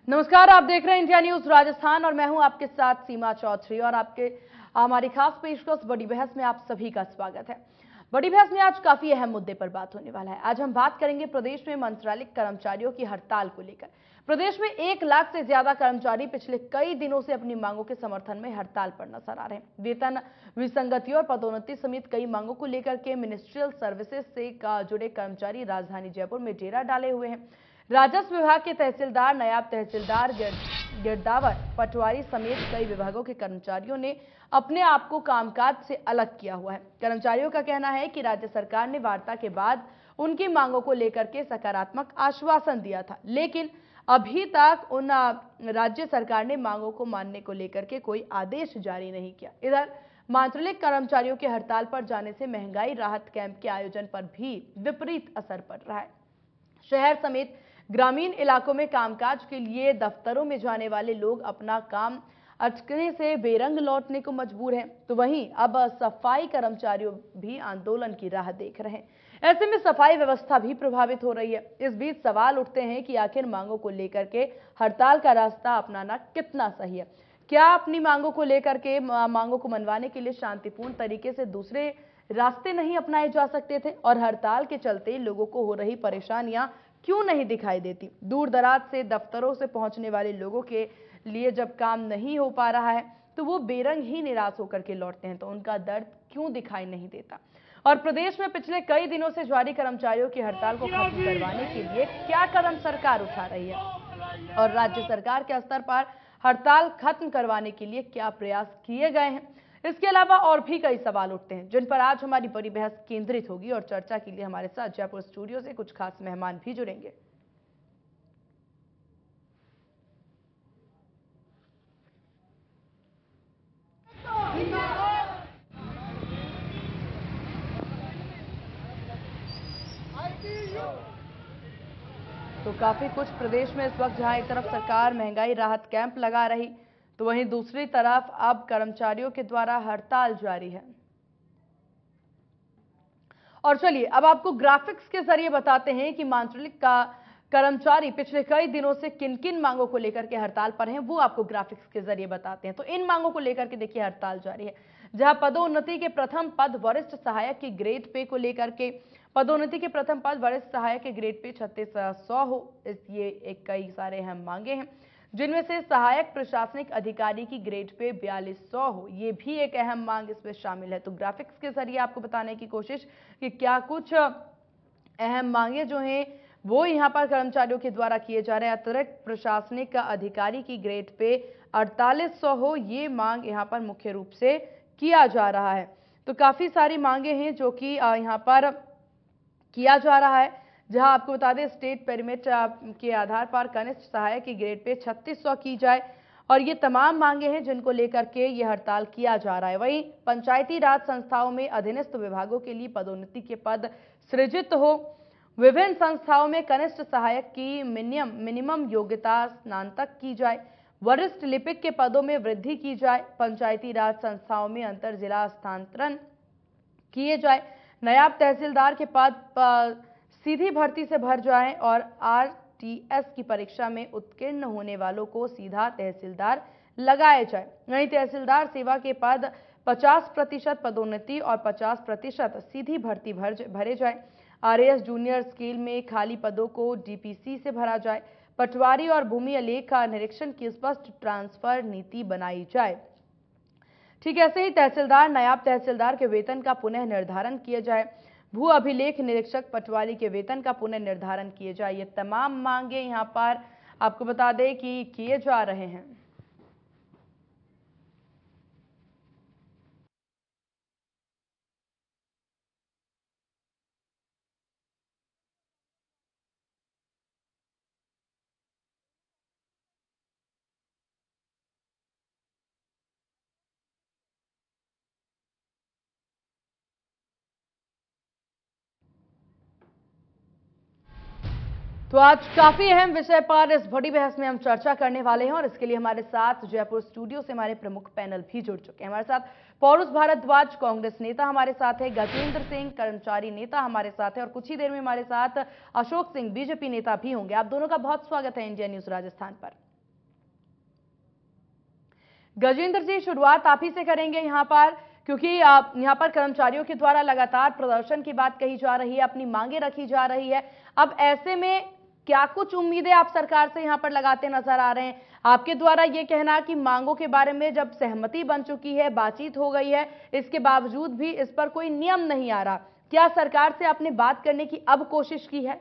नमस्कार, आप देख रहे हैं इंडिया न्यूज राजस्थान और मैं हूं आपके साथ सीमा चौधरी और हमारी खास पेशकश बड़ी बहस में आप सभी का स्वागत है। बड़ी बहस में आज काफी अहम मुद्दे पर बात होने वाला है। आज हम बात करेंगे प्रदेश में मंत्रालयिक कर्मचारियों की हड़ताल को लेकर। प्रदेश में 1 लाख से ज्यादा कर्मचारी पिछले कई दिनों से अपनी मांगों के समर्थन में हड़ताल पर नजर आ रहे हैं। वेतन विसंगति और पदोन्नति समेत कई मांगों को लेकर के मिनिस्ट्रियल सर्विसेज से जुड़े कर्मचारी राजधानी जयपुर में डेरा डाले हुए हैं। राजस्व विभाग के तहसीलदार, नायब तहसीलदार, गिरदावर, पटवारी समेत कई विभागों के कर्मचारियों ने अपने आप को कामकाज से अलग किया हुआ है। कर्मचारियों का कहना है कि राज्य सरकार ने वार्ता के बाद उनकी मांगों को लेकर के सकारात्मक आश्वासन दिया था, लेकिन अभी तक उन राज्य सरकार ने मांगों को मानने को लेकर के कोई आदेश जारी नहीं किया। इधर मंत्रालयिक कर्मचारियों के हड़ताल पर जाने से महंगाई राहत कैंप के आयोजन पर भी विपरीत असर पड़ रहा है। शहर समेत ग्रामीण इलाकों में कामकाज के लिए दफ्तरों में जाने वाले लोग अपना काम अटकने से बेरंग लौटने को मजबूर हैं, तो वहीं अब सफाई कर्मचारियों भी आंदोलन की राह देख रहे हैं। ऐसे में सफाई व्यवस्था भी प्रभावित हो रही है। इस बीच सवाल उठते हैं कि आखिर मांगों को लेकर के हड़ताल का रास्ता अपनाना कितना सही है। क्या अपनी मांगों को लेकर के मांगों को मनवाने के लिए शांतिपूर्ण तरीके से दूसरे रास्ते नहीं अपनाए जा सकते थे, और हड़ताल के चलते लोगों को हो रही परेशानियां क्यों नहीं दिखाई देती? दूर दराज से दफ्तरों से पहुंचने वाले लोगों के लिए जब काम नहीं हो पा रहा है तो वो बेरंग ही निराश होकर के लौटते हैं, तो उनका दर्द क्यों दिखाई नहीं देता? और प्रदेश में पिछले कई दिनों से जारी कर्मचारियों की हड़ताल को खत्म करवाने के लिए क्या कदम सरकार उठा रही है, और राज्य सरकार के स्तर पर हड़ताल खत्म करवाने के लिए क्या प्रयास किए गए हैं? इसके अलावा और भी कई सवाल उठते हैं जिन पर आज हमारी बड़ी बहस केंद्रित होगी, और चर्चा के लिए हमारे साथ जयपुर स्टूडियो से कुछ खास मेहमान भी जुड़ेंगे। तो काफी कुछ प्रदेश में इस वक्त जहां एक तरफ सरकार महंगाई राहत कैंप लगा रही, तो वहीं दूसरी तरफ अब कर्मचारियों के द्वारा हड़ताल जारी है। और चलिए अब आपको ग्राफिक्स के जरिए बताते हैं कि मंत्रालयिक का कर्मचारी पिछले कई दिनों से किन किन मांगों को लेकर के हड़ताल पर हैं, वो आपको ग्राफिक्स के जरिए बताते हैं। तो इन मांगों को लेकर के देखिए हड़ताल जारी है, जहां पदोन्नति के प्रथम पद वरिष्ठ सहायक की ग्रेड पे को लेकर के पदोन्नति के प्रथम पद वरिष्ठ सहायक के ग्रेड पे 3600 हो, ये एक कई सारे अहम मांगे हैं, जिनमें से सहायक प्रशासनिक अधिकारी की ग्रेड पे 4200 हो, ये भी एक अहम मांग इसमें शामिल है। तो ग्राफिक्स के जरिए आपको बताने की कोशिश कि क्या कुछ अहम मांगे जो हैं वो यहाँ पर कर्मचारियों के द्वारा किए जा रहे हैं। अतिरिक्त प्रशासनिक अधिकारी की ग्रेड पे 4800 हो, ये मांग यहाँ पर मुख्य रूप से किया जा रहा है। तो काफी सारी मांगे हैं जो कि यहाँ पर किया जा रहा है, जहां आपको बता दें स्टेट पेरिमेट के आधार पर कनिष्ठ सहायक की ग्रेड पे 3600 की जाए, और ये तमाम मांगे हैं जिनको लेकर के ये हड़ताल किया जा रहा है। वहीं पंचायती राज संस्थाओं में अधीनस्थ विभागों के लिए पदोन्नति के पद सृजित हो, विभिन्न संस्थाओं में कनिष्ठ सहायक की मिनिमम योग्यता स्नातक की जाए, वरिष्ठ लिपिक के पदों में वृद्धि की जाए, पंचायती राज संस्थाओं में अंतर जिला हस्तांतरण किए जाए, नायब तहसीलदार के पद सीधी भर्ती से भर जाएं, और आरटीएस की परीक्षा में उत्तीर्ण होने वालों को सीधा तहसीलदार लगाए जाए। वहीं तहसीलदार सेवा के पद 50% पदोन्नति और 50% सीधी भर्ती भरे जाए। आरएएस जूनियर स्केल में खाली पदों को डीपीसी से भरा जाए। पटवारी और भूमि अलेख का निरीक्षण की स्पष्ट ट्रांसफर नीति बनाई जाए। ठीक ऐसे ही तहसीलदार, नायब तहसीलदार के वेतन का पुनः निर्धारण किया जाए। भू अभिलेख निरीक्षक, पटवारी के वेतन का पुनः निर्धारण किए जाए। ये तमाम मांगे यहाँ पर आपको बता दें कि किए जा रहे हैं। तो आज काफी अहम विषय पर इस बड़ी बहस में हम चर्चा करने वाले हैं, और इसके लिए हमारे साथ जयपुर स्टूडियो से हमारे प्रमुख पैनल भी जुड़ चुके हैं। हमारे साथ पौरुष भारद्वाज कांग्रेस नेता हमारे साथ है, गजेंद्र सिंह कर्मचारी नेता हमारे साथ है, और कुछ ही देर में हमारे साथ अशोक सिंह बीजेपी नेता भी होंगे। आप दोनों का बहुत स्वागत है इंडिया न्यूज राजस्थान पर। गजेंद्र जी, शुरुआत आप ही से करेंगे यहाँ पर, क्योंकि यहाँ पर कर्मचारियों के द्वारा लगातार प्रदर्शन की बात कही जा रही है, अपनी मांगे रखी जा रही है। अब ऐसे में क्या कुछ उम्मीदें आप सरकार से यहाँ पर लगाते नजर आ रहे हैं? आपके द्वारा ये कहना कि मांगों के बारे में जब सहमति बन चुकी है, बातचीत हो गई है, इसके बावजूद भी इस पर कोई नियम नहीं आ रहा, क्या सरकार से आपने बात करने की अब कोशिश की है?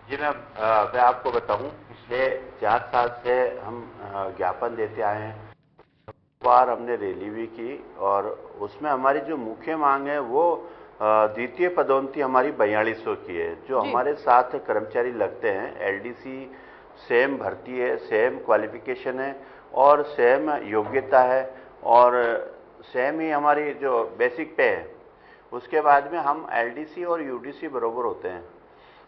जी मैम, मैं आपको बताऊं, पिछले 4 साल से हम ज्ञापन देते आए हैं। बार हमने रैली भी की और उसमें हमारी जो मुख्य मांग है वो द्वितीय पदोन्नति हमारी 4200 की है। जो हमारे साथ कर्मचारी लगते हैं, एलडीसी सेम भर्ती है, सेम क्वालिफिकेशन है और सेम योग्यता है और सेम ही हमारी जो बेसिक पे है। उसके बाद में हम एलडीसी और यूडीसी बराबर होते हैं,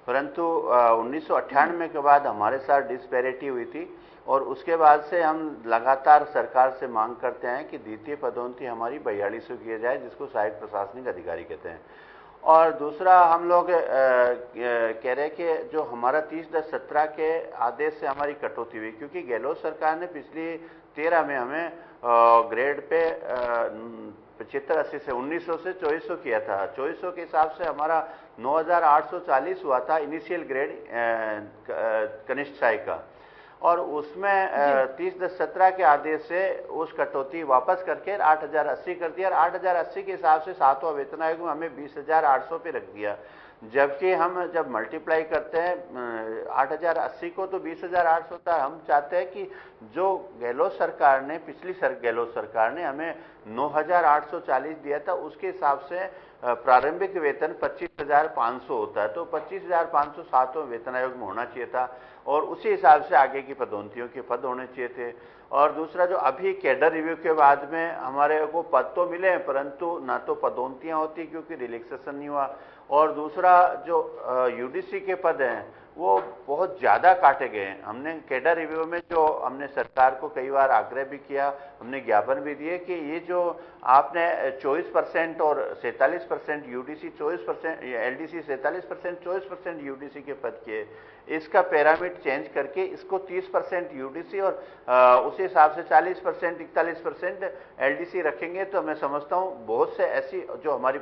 परंतु 1998 के बाद हमारे साथ डिस्पैरिटी हुई थी और उसके बाद से हम लगातार सरकार से मांग करते हैं कि द्वितीय पदोन्नति हमारी 4200 किया जाए, जिसको सहायक प्रशासनिक अधिकारी कहते हैं। और दूसरा, हम लोग कह रहे हैं कि जो हमारा 30/10/17 के आदेश से हमारी कटौती हुई, क्योंकि गहलोत सरकार ने पिछली 13 में हमें ग्रेड पे 75-80 से 1900 से 2400 किया था। 2400 के हिसाब से हमारा 9840 हुआ था इनिशियल ग्रेड कनिष्ठ सहायक का, और उसमें 30/10/17 के आदेश से उस कटौती वापस करके 8080 कर दिया और 8080 के हिसाब से 7वां वेतन आयोग में हमें 20,800 पे रख दिया। जबकि हम जब मल्टीप्लाई करते हैं 8080 को तो 20,800 होता है। हम चाहते हैं कि जो गहलोत सरकार ने, पिछली गहलोत सरकार ने हमें 9,840 दिया था, उसके हिसाब से प्रारंभिक वेतन 25,500 होता है, तो 25,500 7वें वेतन आयोग में होना चाहिए था और उसी हिसाब से आगे की पदोन्नतियों के पद होने चाहिए थे। और दूसरा, जो अभी कैडर रिव्यू के बाद में हमारे को पद तो मिले हैं, परंतु ना तो पदोन्नतियां होती क्योंकि रिलैक्सेशन नहीं हुआ, और दूसरा जो यूडीसी के पद हैं वो बहुत ज़्यादा काटे गए हैं। हमने कैडर रिव्यू में जो हमने सरकार को कई बार आग्रह भी किया, हमने ज्ञापन भी दिए कि ये जो आपने 24% और 47% यूडीसी 24%, एलडीसी 47%, 24% यूडीसी के पद किए, इसका पैरामीटर चेंज करके इसको 30% यूडीसी और उसी हिसाब से 40%, 41% एलडीसी रखेंगे तो मैं समझता हूँ बहुत से ऐसी जो हमारी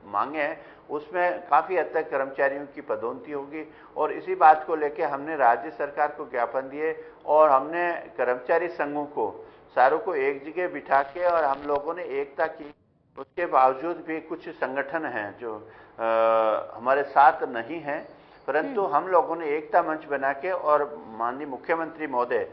मांगे हैं उसमें काफ़ी हद तक कर्मचारियों की पदोन्नति होगी। और इसी बात को लेकर हमने राज्य सरकार को ज्ञापन दिए और हमने कर्मचारी संघों को सारों को एक जगह बिठा के और हम लोगों ने एकता की। उसके बावजूद भी कुछ संगठन हैं जो हमारे साथ नहीं हैं, परंतु हम लोगों ने एकता मंच बना के और माननीय मुख्यमंत्री महोदय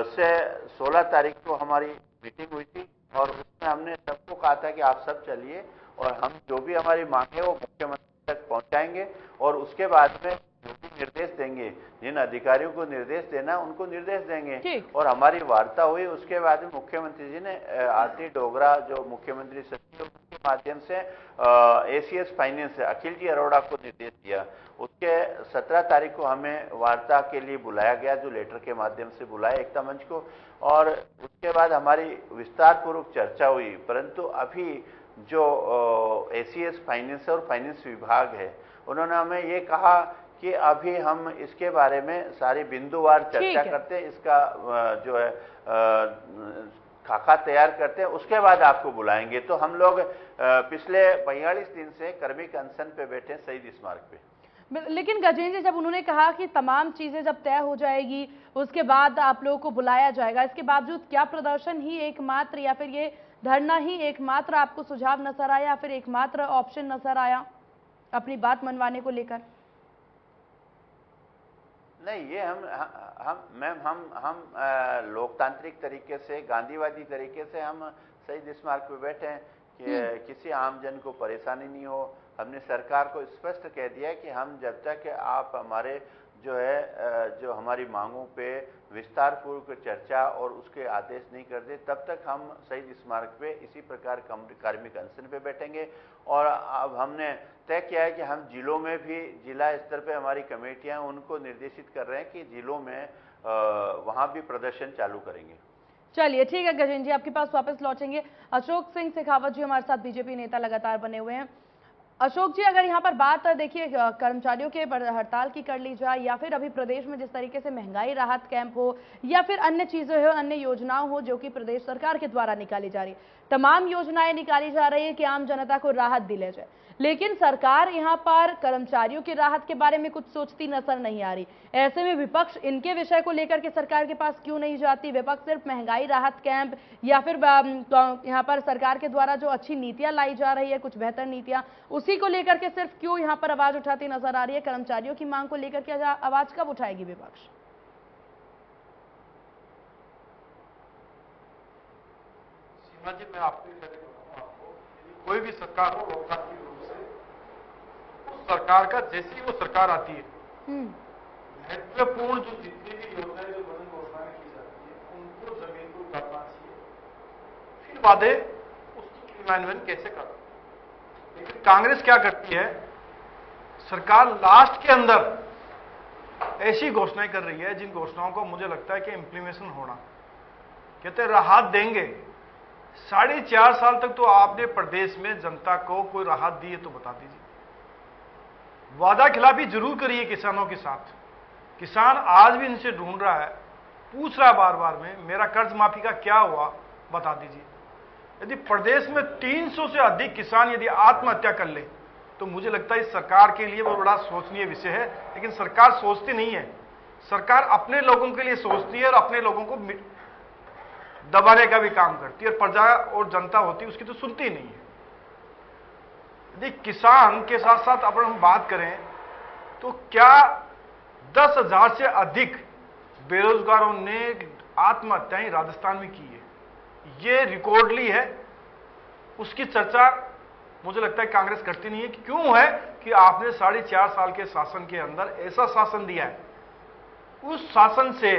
से 16 तारीख को हमारी मीटिंग हुई थी और उसमें हमने सबको कहा था कि आप सब चलिए और हम जो भी हमारी मांग है वो मुख्यमंत्री तक पहुंचाएंगे और उसके बाद में जो भी निर्देश देंगे, जिन अधिकारियों को निर्देश देना उनको निर्देश देंगे। और हमारी वार्ता हुई, उसके बाद में मुख्यमंत्री जी ने आरती डोगरा जो मुख्यमंत्री सचिव के माध्यम से एसीएस फाइनेंस अखिल जी अरोड़ा को निर्देश दिया। उसके 17 तारीख को हमें वार्ता के लिए बुलाया गया, जो लेटर के माध्यम से बुलाया एकता मंच को, और उसके बाद हमारी विस्तार पूर्वक चर्चा हुई। परंतु अभी जो एसीएस फाइनेंस और फाइनेंस विभाग है उन्होंने हमें ये कहा कि अभी हम इसके बारे में सारी बिंदुवार चर्चा करते हैं, इसका जो है खाका तैयार करते हैं, उसके बाद आपको बुलाएंगे। तो हम लोग पिछले 42 दिन से कर्मिक अनशन पे बैठे शहीद स्मारक पे। लेकिन गजेंद्र जी, जब उन्होंने कहा कि तमाम चीजें जब तय हो जाएगी उसके बाद आप लोगों को बुलाया जाएगा, इसके बावजूद क्या प्रदर्शन ही एकमात्र या फिर ये धरना ही एकमात्र आपको सुझाव नजर आया या फिर एकमात्र ऑप्शन नजर आया अपनी बात मनवाने को लेकर? नहीं, ये हम लोकतांत्रिक तरीके से, गांधीवादी तरीके से हम शहीद स्मारक पे बैठे हैं कि किसी आम जन को परेशानी नहीं हो। हमने सरकार को स्पष्ट कह दिया है कि हम जब तक आप हमारे जो है जो हमारी मांगों पे विस्तार पूर्वक चर्चा और उसके आदेश नहीं कर दे, तब तक हम शहीद स्मारक पे इसी प्रकार कार्मिक अनशन पे बैठेंगे। और अब हमने तय किया है कि हम जिलों में भी, जिला स्तर पे हमारी कमेटियां उनको निर्देशित कर रहे हैं कि जिलों में वहां भी प्रदर्शन चालू करेंगे। चलिए ठीक है गजेंद्र जी, आपके पास वापस लौटेंगे। अशोक सिंह शेखावत जी हमारे साथ बीजेपी नेता लगातार बने हुए हैं। अशोक जी, अगर यहाँ पर बात देखिए कर्मचारियों के हड़ताल की कर ली जाए, या फिर अभी प्रदेश में जिस तरीके से महंगाई राहत कैंप हो या फिर अन्य चीजें हो, अन्य योजनाओं हो जो कि प्रदेश सरकार के द्वारा निकाली जा रही है, तमाम योजनाएं निकाली जा रही है कि आम जनता को राहत दिलाई जाए, लेकिन सरकार यहाँ पर कर्मचारियों की राहत के बारे में कुछ सोचती नजर नहीं आ रही। ऐसे में विपक्ष इनके विषय को लेकर के सरकार के पास क्यों नहीं जाती? विपक्ष सिर्फ महंगाई राहत कैंप या फिर यहाँ पर सरकार के द्वारा जो अच्छी नीतियां लाई जा रही है, कुछ बेहतर नीतियां, उसी को लेकर के सिर्फ क्यों यहाँ पर आवाज उठाती नजर आ रही है? कर्मचारियों की मांग को लेकर के आवाज कब उठाएगी विपक्ष? सीमा जी, मैं आपको कोई भी सरकार हो लोकतांत्रिक रूप से, उस सरकार का जैसे ही वो सरकार आती है, महत्वपूर्ण जो जितनी भी योजनाएं जो बड़ी घोषणाएं की जाती है उनको जमीन को उतारना चाहिए, फिर वादे उसकी क्रियान्वयन कैसे करना। लेकिन कांग्रेस क्या करती है, सरकार लास्ट के अंदर ऐसी घोषणाएं कर रही है जिन घोषणाओं को मुझे लगता है कि इंप्लीमेंटेशन होना, कहते हैं राहत देंगे। 4.5 साल तक तो आपने प्रदेश में जनता को कोई राहत दी है तो बता दीजिए। वादा खिलाफी जरूर करिए किसानों के साथ। किसान आज भी इनसे ढूंढ रहा है, पूछ रहा है बार बार में मेरा कर्ज माफी का क्या हुआ, बता दीजिए। यदि प्रदेश में 300 से अधिक किसान यदि आत्महत्या कर ले तो मुझे लगता है इस सरकार के लिए वो बड़ा सोचनीय विषय है। लेकिन सरकार सोचती नहीं है, सरकार अपने लोगों के लिए सोचती है और अपने लोगों को दबाने का भी काम करती है, और प्रजा और जनता होती है उसकी तो सुनती नहीं है। यदि किसान के साथ साथ अगर हम बात करें तो क्या 10,000 से अधिक बेरोजगारों ने आत्महत्याएं राजस्थान में की है, ये रिकॉर्डली है। उसकी चर्चा मुझे लगता है कांग्रेस करती नहीं है कि क्यों है कि आपने 4.5 साल के शासन के अंदर ऐसा शासन दिया है, उस शासन से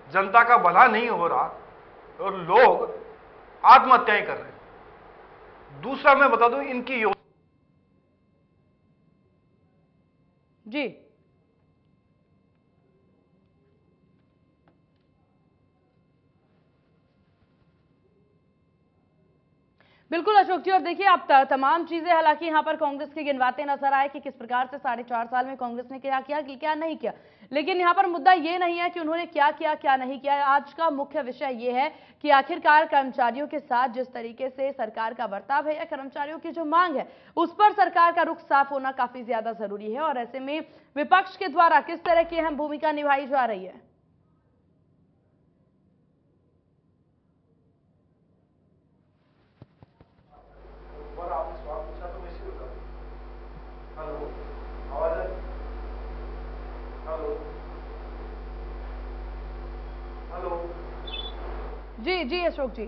जनता का भला नहीं हो रहा और लोग आत्महत्याएं कर रहे हैं। दूसरा मैं बता दूं, इनकी जी बिल्कुल अशोक जी, और देखिए आप तमाम चीजें हालांकि यहाँ पर कांग्रेस की गिनवाते नजर आए कि किस प्रकार से 4.5 साल में कांग्रेस ने क्या किया क्या नहीं किया, लेकिन यहाँ पर मुद्दा ये नहीं है कि उन्होंने क्या किया क्या नहीं किया। आज का मुख्य विषय ये है कि आखिरकार कर्मचारियों के साथ जिस तरीके से सरकार का बर्ताव है या कर्मचारियों की जो मांग है उस पर सरकार का रुख साफ होना काफी ज्यादा जरूरी है, और ऐसे में विपक्ष के द्वारा किस तरह की अहम भूमिका निभाई जा रही है। आपने सवाल पूछा तो मैं इसी को हेलो, आवाज है? हेलो हेलो जी जी अशोक जी,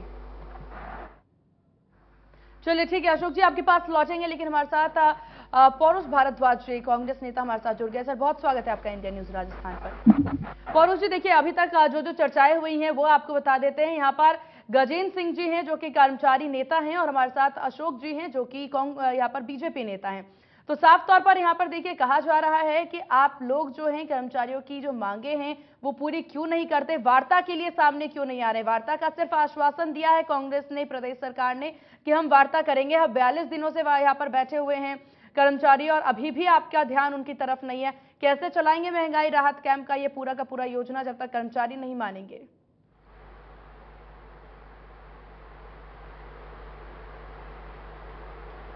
चलिए ठीक है अशोक जी, आपके पास लौटेंगे, लेकिन हमारे साथ पौरुष भारद्वाज जी, कांग्रेस नेता हमारे साथ जुड़ गए। सर बहुत स्वागत है आपका इंडिया न्यूज राजस्थान पर। पौरुष जी, देखिए अभी तक जो चर्चाएं हुई हैं वो आपको बता देते हैं। यहाँ पर गजेंद्र सिंह जी हैं जो कि कर्मचारी नेता हैं, और हमारे साथ अशोक जी हैं जो कि यहाँ पर बीजेपी नेता हैं। तो साफ तौर पर यहाँ पर देखिए कहा जा रहा है कि आप लोग जो हैं कर्मचारियों की जो मांगे हैं वो पूरी क्यों नहीं करते, वार्ता के लिए सामने क्यों नहीं आ रहे। वार्ता का सिर्फ आश्वासन दिया है कांग्रेस ने, प्रदेश सरकार ने, कि हम वार्ता करेंगे। हम 42 दिनों से यहाँ पर बैठे हुए हैं कर्मचारी, और अभी भी आपका ध्यान उनकी तरफ नहीं है। कैसे चलाएंगे महंगाई राहत कैंप का ये पूरा का पूरा योजना जब तक कर्मचारी नहीं मानेंगे?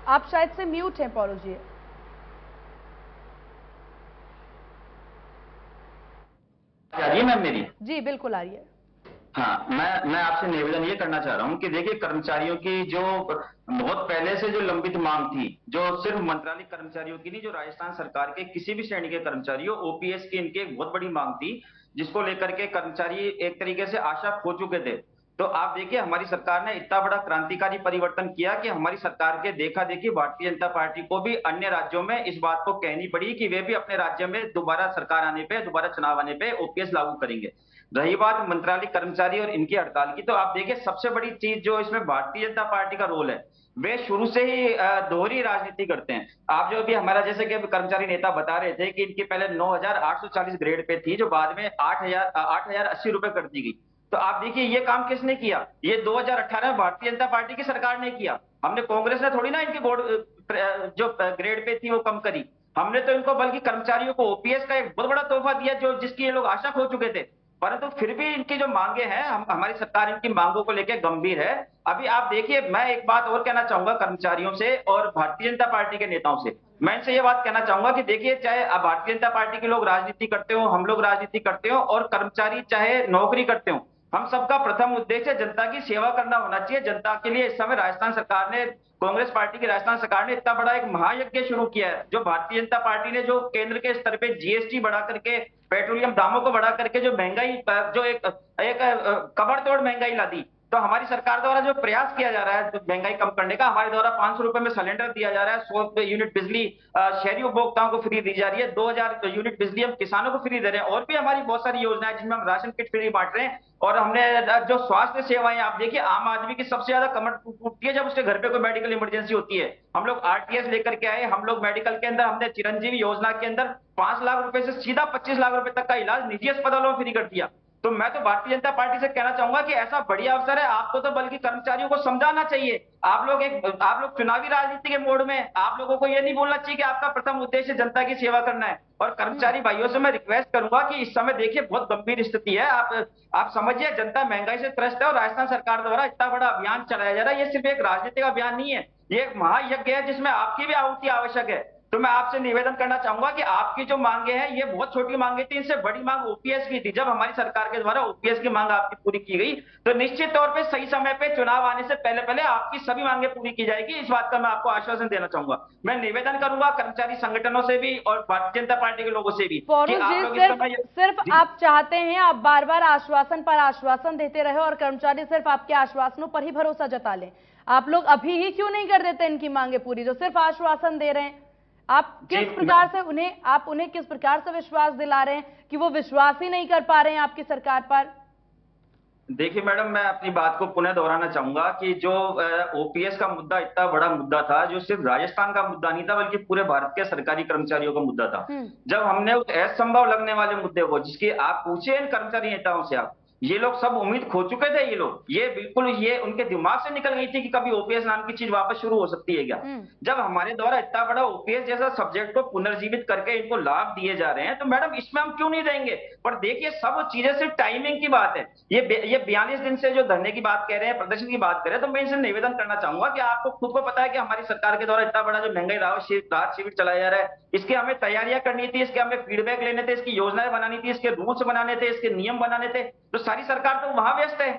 आप शायद से म्यूट हैं पौरुष जी। आ रही है मैम मेरी? जी बिल्कुल आ रही है। हाँ, मैं आपसे निवेदन ये करना चाह रहा हूँ कि देखिए कर्मचारियों की जो बहुत पहले से जो लंबित मांग थी, जो सिर्फ मंत्रालय कर्मचारियों की नहीं, जो राजस्थान सरकार के किसी भी श्रेणी के कर्मचारियों, ओपीएस की इनकी एक बहुत बड़ी मांग थी, जिसको लेकर के कर्मचारी एक तरीके से आशा खो चुके थे। तो आप देखिए हमारी सरकार ने इतना बड़ा क्रांतिकारी परिवर्तन किया कि हमारी सरकार के देखा देखी भारतीय जनता पार्टी को भी अन्य राज्यों में इस बात को कहनी पड़ी कि वे भी अपने राज्य में दोबारा सरकार आने पे, दोबारा चुनाव आने पे ओपीएस लागू करेंगे। रही बात मंत्रालय कर्मचारी और इनकी हड़ताल की, तो आप देखिए सबसे बड़ी चीज जो इसमें भारतीय जनता पार्टी का रोल है, वे शुरू से ही दोहरी राजनीति करते हैं। आप जो भी हमारा जैसे कि कर्मचारी नेता बता रहे थे कि इनकी पहले 9,840 ग्रेड पे थी, जो बाद में 8,080 रुपए कर दी गई। तो आप देखिए ये काम किसने किया? ये 2018 में भारतीय जनता पार्टी की सरकार ने किया। हमने, कांग्रेस ने थोड़ी ना इनके बोर्ड जो ग्रेड पे थी वो कम करी। हमने तो इनको बल्कि कर्मचारियों को ओपीएस का एक बहुत बड़ा तोहफा दिया, जो जिसकी ये लोग आशा खो चुके थे। परंतु फिर भी इनकी जो मांगे हैं, हमारी सरकार इनकी मांगों को लेकर गंभीर है। अभी आप देखिए, मैं एक बात और कहना चाहूंगा कर्मचारियों से और भारतीय जनता पार्टी के नेताओं से। मैं इनसे ये बात कहना चाहूंगा कि देखिए, चाहे अब भारतीय जनता पार्टी के लोग राजनीति करते हो, हम लोग राजनीति करते हो, और कर्मचारी चाहे नौकरी करते हो, हम सबका प्रथम उद्देश्य जनता की सेवा करना होना चाहिए। जनता के लिए इस समय राजस्थान सरकार ने, कांग्रेस पार्टी की राजस्थान सरकार ने इतना बड़ा एक महायज्ञ शुरू किया है। जो भारतीय जनता पार्टी ने जो केंद्र के स्तर पे जीएसटी बढ़ा करके, पेट्रोलियम दामों को बढ़ा करके जो महंगाई, जो एक कमर तोड़ महंगाई ला दी, तो हमारी सरकार द्वारा जो प्रयास किया जा रहा है महंगाई कम करने का, हमारे द्वारा 500 रुपए में सिलेंडर दिया जा रहा है, 100 यूनिट बिजली शहरी उपभोक्ताओं को फ्री दी जा रही है, 2000 यूनिट बिजली हम किसानों को फ्री दे रहे हैं, और भी हमारी बहुत सारी योजनाएं जिनमें हम राशन किट फ्री बांट रहे हैं। और हमने जो स्वास्थ्य सेवाएं, आप देखिए, आम आदमी की सबसे ज्यादा कमर टूटती है जब उसके घर पे कोई मेडिकल इमरजेंसी होती है। हम लोग आरटीएस लेकर के आए, हम लोग मेडिकल के अंदर हमने चिरंजीवी योजना के अंदर 5 लाख रुपए से सीधा 25 लाख रुपए तक का इलाज निजी अस्पतालों में फ्री कर दिया। तो मैं तो भारतीय जनता पार्टी से कहना चाहूंगा कि ऐसा बढ़िया अवसर है, आपको तो बल्कि कर्मचारियों को समझाना चाहिए। आप लोग चुनावी राजनीति के मोड में, आप लोगों को यह नहीं बोलना चाहिए कि आपका प्रथम उद्देश्य जनता की सेवा करना है। और कर्मचारी भाइयों से मैं रिक्वेस्ट करूंगा कि इस समय देखिए बहुत गंभीर स्थिति है, आप समझिए, जनता महंगाई से त्रस्त है, और राजस्थान सरकार द्वारा इतना बड़ा अभियान चलाया जा रहा है। ये सिर्फ एक राजनीतिक अभियान नहीं है, ये एक महायज्ञ है जिसमें आपकी भी आहुति आवश्यक है। तो मैं आपसे निवेदन करना चाहूंगा कि आपकी जो मांगे हैं, ये बहुत छोटी मांगे थी, इनसे बड़ी मांग ओपीएस की थी। जब हमारी सरकार के द्वारा ओपीएस की मांग आपकी पूरी की गई, तो निश्चित तौर पे सही समय पे चुनाव आने से पहले पहले आपकी सभी मांगे पूरी की जाएगी, इस बात का मैं आपको आश्वासन देना चाहूंगा। मैं निवेदन करूंगा कर्मचारी संगठनों से भी और भारतीय जनता पार्टी के लोगों से भी कि आप लोग सिर्फ आप चाहते हैं, आप बार बार आश्वासन पर आश्वासन देते रहे और कर्मचारी सिर्फ आपके आश्वासनों पर ही भरोसा जता लें। आप लोग अभी ही क्यों नहीं कर देते इनकी मांगे पूरी, जो सिर्फ आश्वासन दे रहे हैं? आप किस प्रकार से उन्हें किस प्रकार से विश्वास दिला रहे हैं कि वो विश्वास ही नहीं कर पा रहे हैं आपकी सरकार पर? देखिए मैडम, मैं अपनी बात को पुनः दोहराना चाहूंगा कि जो ओपीएस का मुद्दा इतना बड़ा मुद्दा था, जो सिर्फ राजस्थान का मुद्दा नहीं था बल्कि पूरे भारत के सरकारी कर्मचारियों का मुद्दा था। जब हमने उस असंभव लगने वाले मुद्दे को, जिसकी आप पूछे इन कर्मचारी नेताओं से, आप ये लोग सब उम्मीद खो चुके थे। ये लोग, ये बिल्कुल, ये उनके दिमाग से निकल गई थी कि कभी ओपीएस नाम की चीज वापस शुरू हो सकती है क्या। जब हमारे द्वारा इतना बड़ा ओपीएस जैसा सब्जेक्ट को पुनर्जीवित करके इनको लाभ दिए जा रहे हैं, तो मैडम इसमें हम क्यों नहीं देंगे। पर देखिए, सब चीजें सिर्फ टाइमिंग की बात है। ये 42 दिन से जो धरने की बात कह रहे हैं, प्रदर्शन की बात कर रहे हैं, तो मैं इनसे निवेदन करना चाहूंगा कि आपको खुद को पता है कि हमारी सरकार के द्वारा इतना बड़ा जो महंगाई राहत शिविर चलाया जा रहा है, इसकी हमें तैयारियां करनी थी, इसके हमें फीडबैक लेने थे, इसकी योजनाएं बनानी थी, इसके रूल्स बनाने थे, इसके नियम बनाने थे। तो सारी सरकार तो वहां व्यस्त है।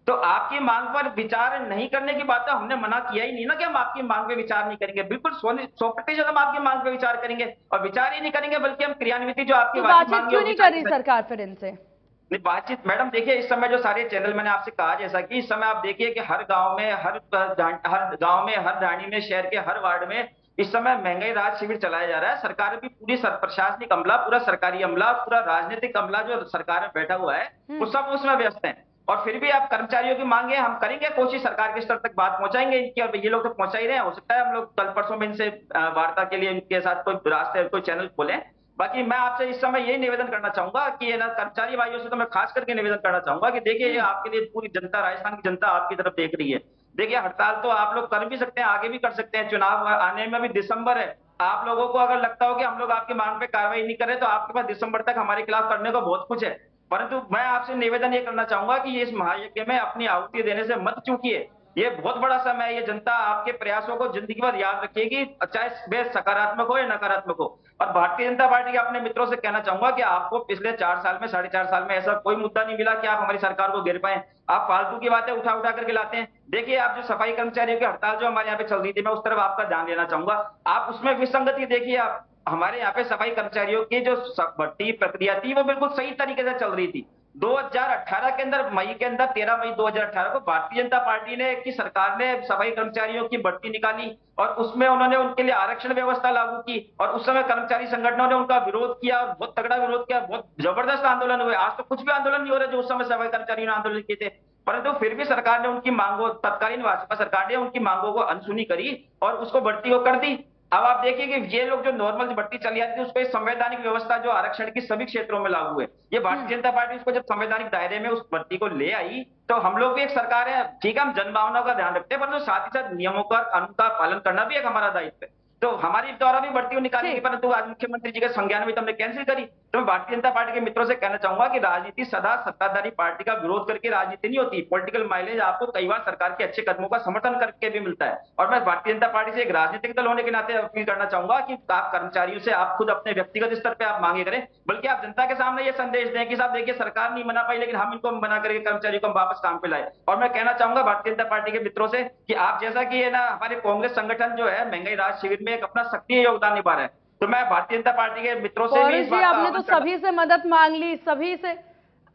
तो आपकी मांग पर विचार नहीं करने की बात है, हमने मना किया ही नहीं ना कि हम आपकी मांग पे विचार नहीं करेंगे। बिल्कुल 100% हम आपकी मांग पे विचार करेंगे, और विचार ही नहीं करेंगे बल्कि हम क्रियान्वित जो आपकी बातचीत क्यों नहीं कर रही सरकार फिर इनसे? नहीं, बातचीत मैडम देखिए, इस समय जो सारे चैनल मैंने आपसे कहा, जैसा कि इस समय आप देखिए कि हर गांव में, हर गांव में, हर ढाणी में, शहर के हर वार्ड में इस समय महंगाई राहत शिविर चलाया जा रहा है। सरकार भी पूरी प्रशासनिक अमला, पूरा सरकारी अमला, पूरा राजनीतिक अमला जो सरकार में बैठा हुआ है, वो सब उसमें व्यस्त है। और फिर भी आप कर्मचारियों की मांगे, हम करेंगे कोशिश, सरकार के स्तर तक बात पहुंचाएंगे इनकी, और ये लोग तो पहुंचा ही रहे हैं। हो सकता है हम लोग कल परसों में इनसे वार्ता के लिए इनके साथ कोई रास्ते, कोई चैनल खोलें। बाकी मैं आपसे इस समय यही निवेदन करना चाहूंगा कि ना, कर्मचारी भाइयों से तो मैं खास करके निवेदन करना चाहूंगा कि देखिए, ये आपके लिए पूरी जनता, राजस्थान की जनता आपकी तरफ देख रही है। देखिए, हड़ताल तो आप लोग कर भी सकते हैं, आगे भी कर सकते हैं, चुनाव आने में भी दिसंबर है। आप लोगों को अगर लगता हो कि हम लोग आपकी मांग पे कार्रवाई नहीं करें, तो आपके पास दिसंबर तक हमारे खिलाफ करने को बहुत कुछ है। परंतु मैं आपसे निवेदन ये करना चाहूंगा कि ये इस महायज्ञ में अपनी आहुति देने से मत चूकिए। ये बहुत बड़ा समय है, ये जनता आपके प्रयासों को जिंदगी भर याद रखेगी, चाहे वे सकारात्मक हो या नकारात्मक हो। और भारतीय जनता पार्टी के अपने मित्रों से कहना चाहूंगा कि आपको पिछले 4 साल में, 4.5 साल में ऐसा कोई मुद्दा नहीं मिला कि आप हमारी सरकार को गिर पाए। आप फालतू की बातें उठा उठा करके लाते हैं। देखिए, आप जो सफाई कर्मचारियों की हड़ताल जो हमारे यहाँ पे चल रही थी, मैं उस तरफ आपका ध्यान देना चाहूंगा। आप उसमें विसंगति देखिए, आप हमारे यहाँ पे सफाई कर्मचारियों की जो भर्ती प्रक्रिया थी, वो बिल्कुल सही तरीके से चल रही थी। 2018 के अंदर, मई के अंदर, 13 मई 2018 को भारतीय जनता पार्टी ने की सरकार ने सफाई कर्मचारियों की भर्ती निकाली, और उसमें उन्होंने उनके लिए आरक्षण व्यवस्था लागू की। और उस समय कर्मचारी संगठनों ने उनका विरोध किया, और बहुत तगड़ा विरोध किया, बहुत जबरदस्त आंदोलन हुए। आज तो कुछ भी आंदोलन नहीं हो रहा जो उस समय सफाई कर्मचारियों ने आंदोलन किए थे। परंतु फिर भी सरकार ने उनकी मांगों, तत्कालीन भाजपा सरकार ने उनकी मांगों को अनसुनी करी और उसको भर्ती को कर दी। अब आप देखिए कि ये लोग जो नॉर्मल भर्ती चली जाती है, उसको एक संवैधानिक व्यवस्था जो आरक्षण की सभी क्षेत्रों में लागू है, ये भारतीय जनता पार्टी उसको जब संवैधानिक दायरे में उस भर्ती को ले आई, तो हम लोग भी एक सरकार है, ठीक है, हम जनभावना का ध्यान रखते हैं, परंतु साथ ही साथ नियमों का, कानून का पालन करना भी एक हमारा दायित्व है। तो हमारी द्वारा भी भर्ती निकाली गई, परंतु आज मुख्यमंत्री जी के संज्ञान में तो हमने कैंसिल करी। तो मैं भारतीय जनता पार्टी के मित्रों से कहना चाहूंगा कि राजनीति सदा सत्ताधारी पार्टी का विरोध करके राजनीति नहीं होती। पॉलिटिकल माइलेज आपको कई बार सरकार के अच्छे कदमों का समर्थन करके भी मिलता है। और मैं भारतीय जनता पार्टी से एक राजनीतिक दल होने के नाते अपील करना चाहूंगा कि आप कर्मचारियों से आप खुद अपने व्यक्तिगत स्तर पर आप मांगे करें, बल्कि आप जनता के सामने ये संदेश दें कि साहब देखिए सरकार नहीं मना पाई, लेकिन हम इनको मना करके कर्मचारियों को वापस काम पे लाए। और मैं कहना चाहूंगा भारतीय जनता पार्टी के मित्रों से कि आप जैसा कि है ना हमारे कांग्रेस संगठन जो है महंगाई राहत शिविर में एक अपना सक्रिय योगदान निभा रहे हैं, तो मैं भारतीय जनता पार्टी के मित्रों से भी इस बात आपने तो सभी से मदद मांग ली, सभी से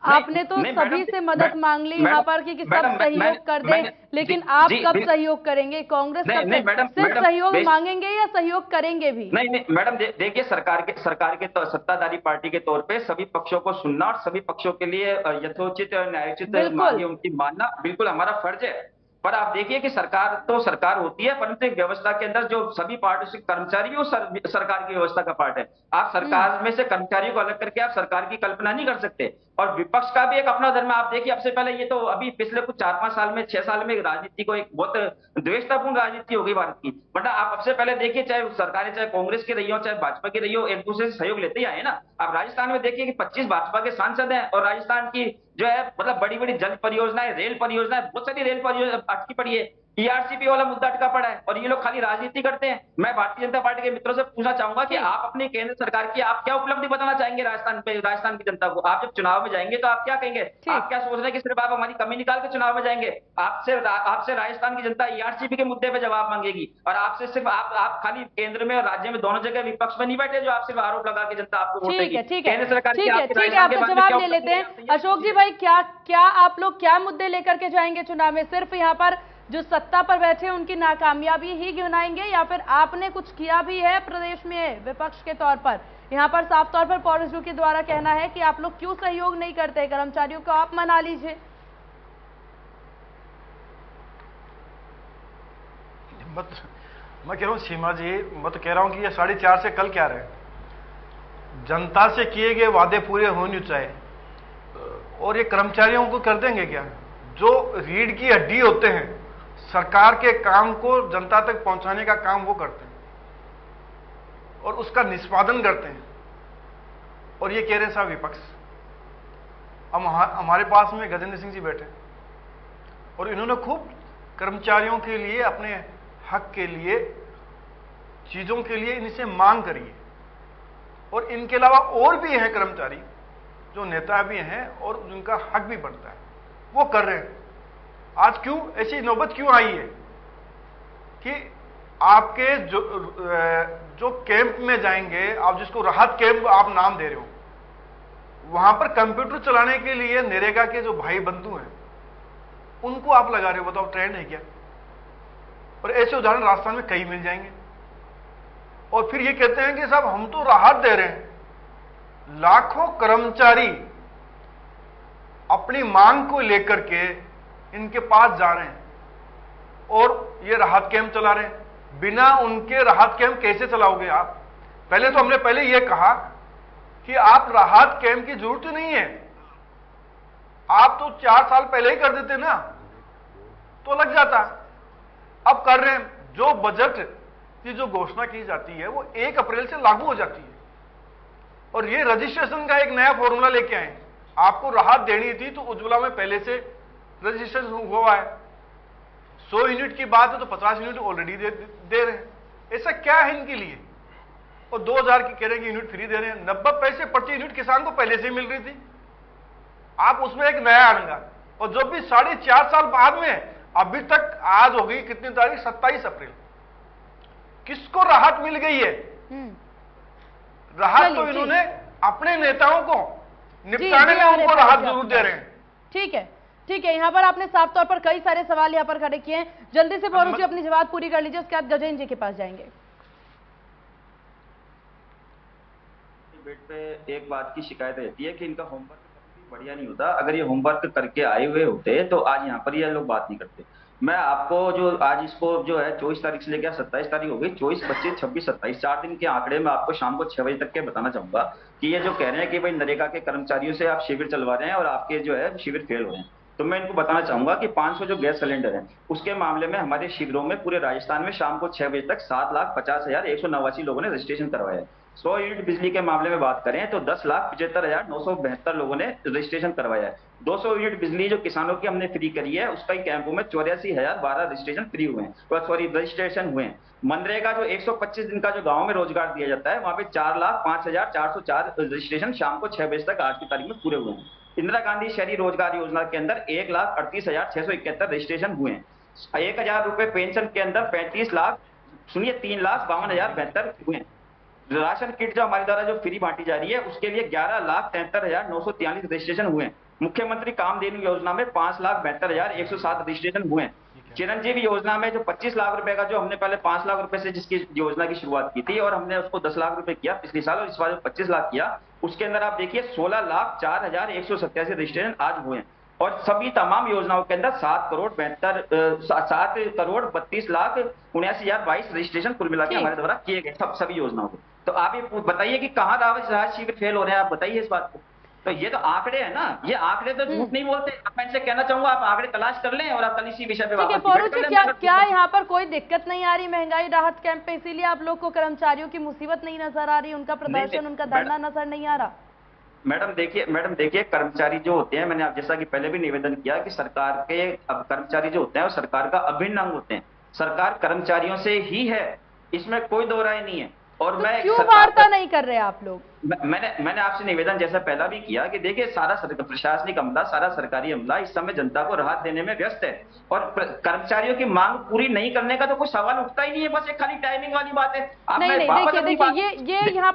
आपने तो सभी से मदद मांग ली यहाँ पर कि सब सहयोग कर दें, लेकिन आप कब सहयोग करेंगे? कांग्रेस सिर्फ सहयोग मांगेंगे या सहयोग करेंगे भी? नहीं मैडम, देखिए सरकार के सत्ताधारी पार्टी के तौर पे सभी पक्षों को सुनना और सभी पक्षों के लिए यथोचित और न्यायोचित मांगे उनकी मानना बिल्कुल हमारा फर्ज है। पर आप देखिए कि सरकार तो सरकार होती है, परंतु एक व्यवस्था के अंदर जो सभी पार्टी से कर्मचारी भी सरकार की व्यवस्था का पार्ट है। आप सरकार में से कर्मचारियों को अलग करके आप सरकार की कल्पना नहीं कर सकते। और विपक्ष का भी एक अपना धर्म। आप देखिए सबसे पहले ये तो अभी पिछले कुछ 4-5 साल में 6 साल में राजनीति को एक बहुत द्वेषतापूर्ण राजनीति हो गई भारत की, बट आप सबसे पहले देखिए चाहे सरकारें चाहे कांग्रेस की रही हो चाहे भाजपा की रही हो, एक दूसरे से सहयोग लेते ही आए ना। आप राजस्थान में देखिए कि 25 भाजपा के सांसद हैं और राजस्थान की जो है मतलब बड़ी बड़ी जल परियोजनाएं, रेल परियोजनाएं, बहुत सारी रेल परियोजना अटकी पड़ी है। ईआरसीपी वाला मुद्दा अटका पड़ा है और ये लोग खाली राजनीति करते हैं। मैं भारतीय जनता पार्टी के मित्रों से पूछना चाहूंगा कि आप अपनी केंद्र सरकार की आप क्या उपलब्धि बताना चाहेंगे राजस्थान की जनता को? आप जब चुनाव में जाएंगे तो आप क्या कहेंगे? आप क्या सोच रहे हैं कि सिर्फ आप हमारी कमी निकाल के चुनाव में जाएंगे? आपसे राजस्थान की जनता ईआरसीपी के मुद्दे पे जवाब मांगेगी और आपसे सिर्फ आप खाली केंद्र में और राज्य में दोनों जगह विपक्ष में नहीं बैठे जो आप सिर्फ आरोप लगा के जनता आपको वोट देगी। केंद्र सरकार ठीक है, आप तो जवाब ले लेते हैं। अशोक जी भाई, क्या आप लोग क्या मुद्दे लेकर के जाएंगे चुनाव में? सिर्फ यहाँ पर जो सत्ता पर बैठे उनकी नाकामयाबी ही गिनाएंगे या फिर आपने कुछ किया भी है प्रदेश में विपक्ष के तौर पर? यहाँ पर साफ तौर पर पॉलिटिक्स के द्वारा कहना है कि आप लोग क्यों सहयोग नहीं करते, कर्मचारियों को आप मना लीजिए। मैं कह रहा हूँ सीमा जी, मैं तो कह रहा हूँ कि ये 4.5 से कल क्या रहे, जनता से किए गए वादे पूरे होने चाहिए और ये कर्मचारियों को कर देंगे क्या? जो रीढ़ की हड्डी होते हैं सरकार के काम को जनता तक पहुंचाने का काम वो करते हैं और उसका निष्पादन करते हैं। और ये कह रहे हैं साहब विपक्ष। अब हमारे पास में गजेंद्र सिंह जी बैठे और इन्होंने खूब कर्मचारियों के लिए, अपने हक के लिए, चीजों के लिए इनसे मांग करी है। और इनके अलावा और भी हैं कर्मचारी जो नेता भी हैं और जिनका हक भी बनता है, वो कर रहे हैं। आज क्यों ऐसी नौबत क्यों आई है कि आपके जो कैंप में जाएंगे, आप जिसको राहत कैंप आप नाम दे रहे हो, वहां पर कंप्यूटर चलाने के लिए नरेगा के जो भाई बंधु हैं उनको आप लगा रहे हो। बताओ ट्रेंड है क्या? और ऐसे उदाहरण राजस्थान में कई मिल जाएंगे। और फिर ये कहते हैं कि साहब हम तो राहत दे रहे हैं। लाखों कर्मचारी अपनी मांग को लेकर के इनके पास जा रहे हैं और ये राहत कैंप चला रहे हैं। बिना उनके राहत कैंप कैसे चलाओगे आप? पहले तो हमने पहले यह कहा कि आप राहत कैंप की जरूरत ही नहीं है, आप तो 4 साल पहले ही कर देते ना तो लग जाता। अब कर रहे हैं। जो बजट की जो घोषणा की जाती है वो 1 अप्रैल से लागू हो जाती है और ये रजिस्ट्रेशन का एक नया फॉर्मूला लेके आए। आपको राहत देनी थी तो उज्ज्वला में पहले से रजिस्ट्रेशन हुआ है। 100 यूनिट की बात है तो 50 यूनिट ऑलरेडी दे रहे हैं। ऐसा क्या है इनके लिए? और 2000 की कह रहे हैं कि यूनिट फ्री दे रहे हैं। 90 पैसे प्रति यूनिट किसान को पहले से मिल रही थी, आप उसमें एक नया आएगा। और जो भी 4.5 साल बाद में अभी तक, आज हो गई कितनी तारीख, 27 अप्रैल, किसको राहत मिल गई है? राहत तो इन्होंने अपने नेताओं को निपटाने में उनको राहत जरूर दे रहे हैं। ठीक है, ठीक है। यहाँ पर आपने साफ तौर पर कई सारे सवाल यहाँ पर खड़े किए हैं। जल्दी से पौरुष जी अपनी जवाब पूरी कर लीजिए, उसके बाद गजेंद्र जी के पास जाएंगे। बेट पे एक बात की शिकायत रहती है कि इनका होमवर्क बढ़िया नहीं होता। अगर ये होमवर्क करके आए हुए होते तो आज यहाँ पर ये लोग बात नहीं करते। मैं आपको जो आज इसको जो है 24 तारीख से लेकर 27 तारीख हो गई, 24, 25, 26, 27 4 दिन के आंकड़े में आपको शाम को 6 बजे तक के बताना चाहूंगा कि ये जो कह रहे हैं कि भाई नरेगा के कर्मचारियों से आप शिविर चलवा रहे हैं और आपके जो है शिविर फेल हो रहे हैं। तो मैं इनको बताना चाहूंगा कि 500 जो गैस सिलेंडर है उसके मामले में हमारे शिविरों में पूरे राजस्थान में शाम को 6 बजे तक 7,50,189 लोगों ने रजिस्ट्रेशन करवाया है। 100 यूनिट बिजली के मामले में बात करें तो 10,75,972 लोगों ने रजिस्ट्रेशन करवाया है। 200 यूनिट बिजली जो किसानों की हमने फ्री करी है उसका ही कैंपों में 84,012 रजिस्ट्रेशन फ्री हुए हैं, सॉरी रजिस्ट्रेशन हुए हैं। मनरेगा जो 125 दिन का जो गांव में रोजगार दिया जाता है वहां पे 4,05,404 रजिस्ट्रेशन शाम को 6 बजे तक आज की तारीख में पूरे हुए हैं। इंदिरा गांधी शहरी रोजगार योजना के अंदर 1,38,671 रजिस्ट्रेशन हुए हैं। 1,000 रुपए पेंशन के अंदर 35 लाख सुनिए 3,52,072 हुए हैं। राशन किट जो हमारे द्वारा जो फ्री बांटी जा रही है उसके लिए 11,73,943 रजिस्ट्रेशन हुए हैं। मुख्यमंत्री कामधेनु योजना में 5,72,107 रजिस्ट्रेशन हुए हैं। चिरंजीवी योजना में जो 25 लाख रुपए का जो हमने पहले 5 लाख रुपए से जिसकी योजना की शुरुआत की थी और हमने उसको 10 लाख रुपए किया पिछले साल और इस बार 25 लाख किया, उसके अंदर आप देखिए 16,04,187 रजिस्ट्रेशन आज हुए हैं। और सभी तमाम योजनाओं के अंदर 7,32,79,22 रजिस्ट्रेशन कुल मिला के हमारे द्वारा किए गए सभी योजनाओं के। तो आप ये बताइए कि कहाँ राज शिविर फेल हो रहे हैं, आप बताइए इस बात को। तो ये तो आंकड़े हैं ना, ये आंकड़े तो झूठ नहीं बोलते। मैं इनसे कहना चाहूंगा आप आंकड़े तलाश कर लें और आप कल इसी विषय पे ठीक है पौरुष जी, क्या यहाँ पर कोई दिक्कत नहीं आ रही महंगाई राहत कैंप पे, इसीलिए आप लोग को कर्मचारियों की मुसीबत नहीं नजर आ रही, उनका प्रदर्शन उनका धरना नजर नहीं आ रहा? मैडम देखिए कर्मचारी जो होते हैं, मैंने आप जैसा कि पहले भी निवेदन किया कि सरकार के अब कर्मचारी जो होते हैं वो सरकार का अभिन्न अंग होते हैं। सरकार कर्मचारियों से ही है, इसमें कोई दो राय नहीं है। और तो मैं क्यों वार्ता नहीं कर रहे आप लोग? मैंने आपसे निवेदन जैसा पहला भी किया कि देखिए सारा प्रशासनिक अमला, सारा सरकारी अमला इस समय जनता को राहत देने में व्यस्त है और कर्मचारियों की मांग पूरी नहीं करने का तो कोई सवाल उठता ही नहीं है, बस एक खाली टाइमिंग वाली बात है। नहीं देखिए ये यहाँ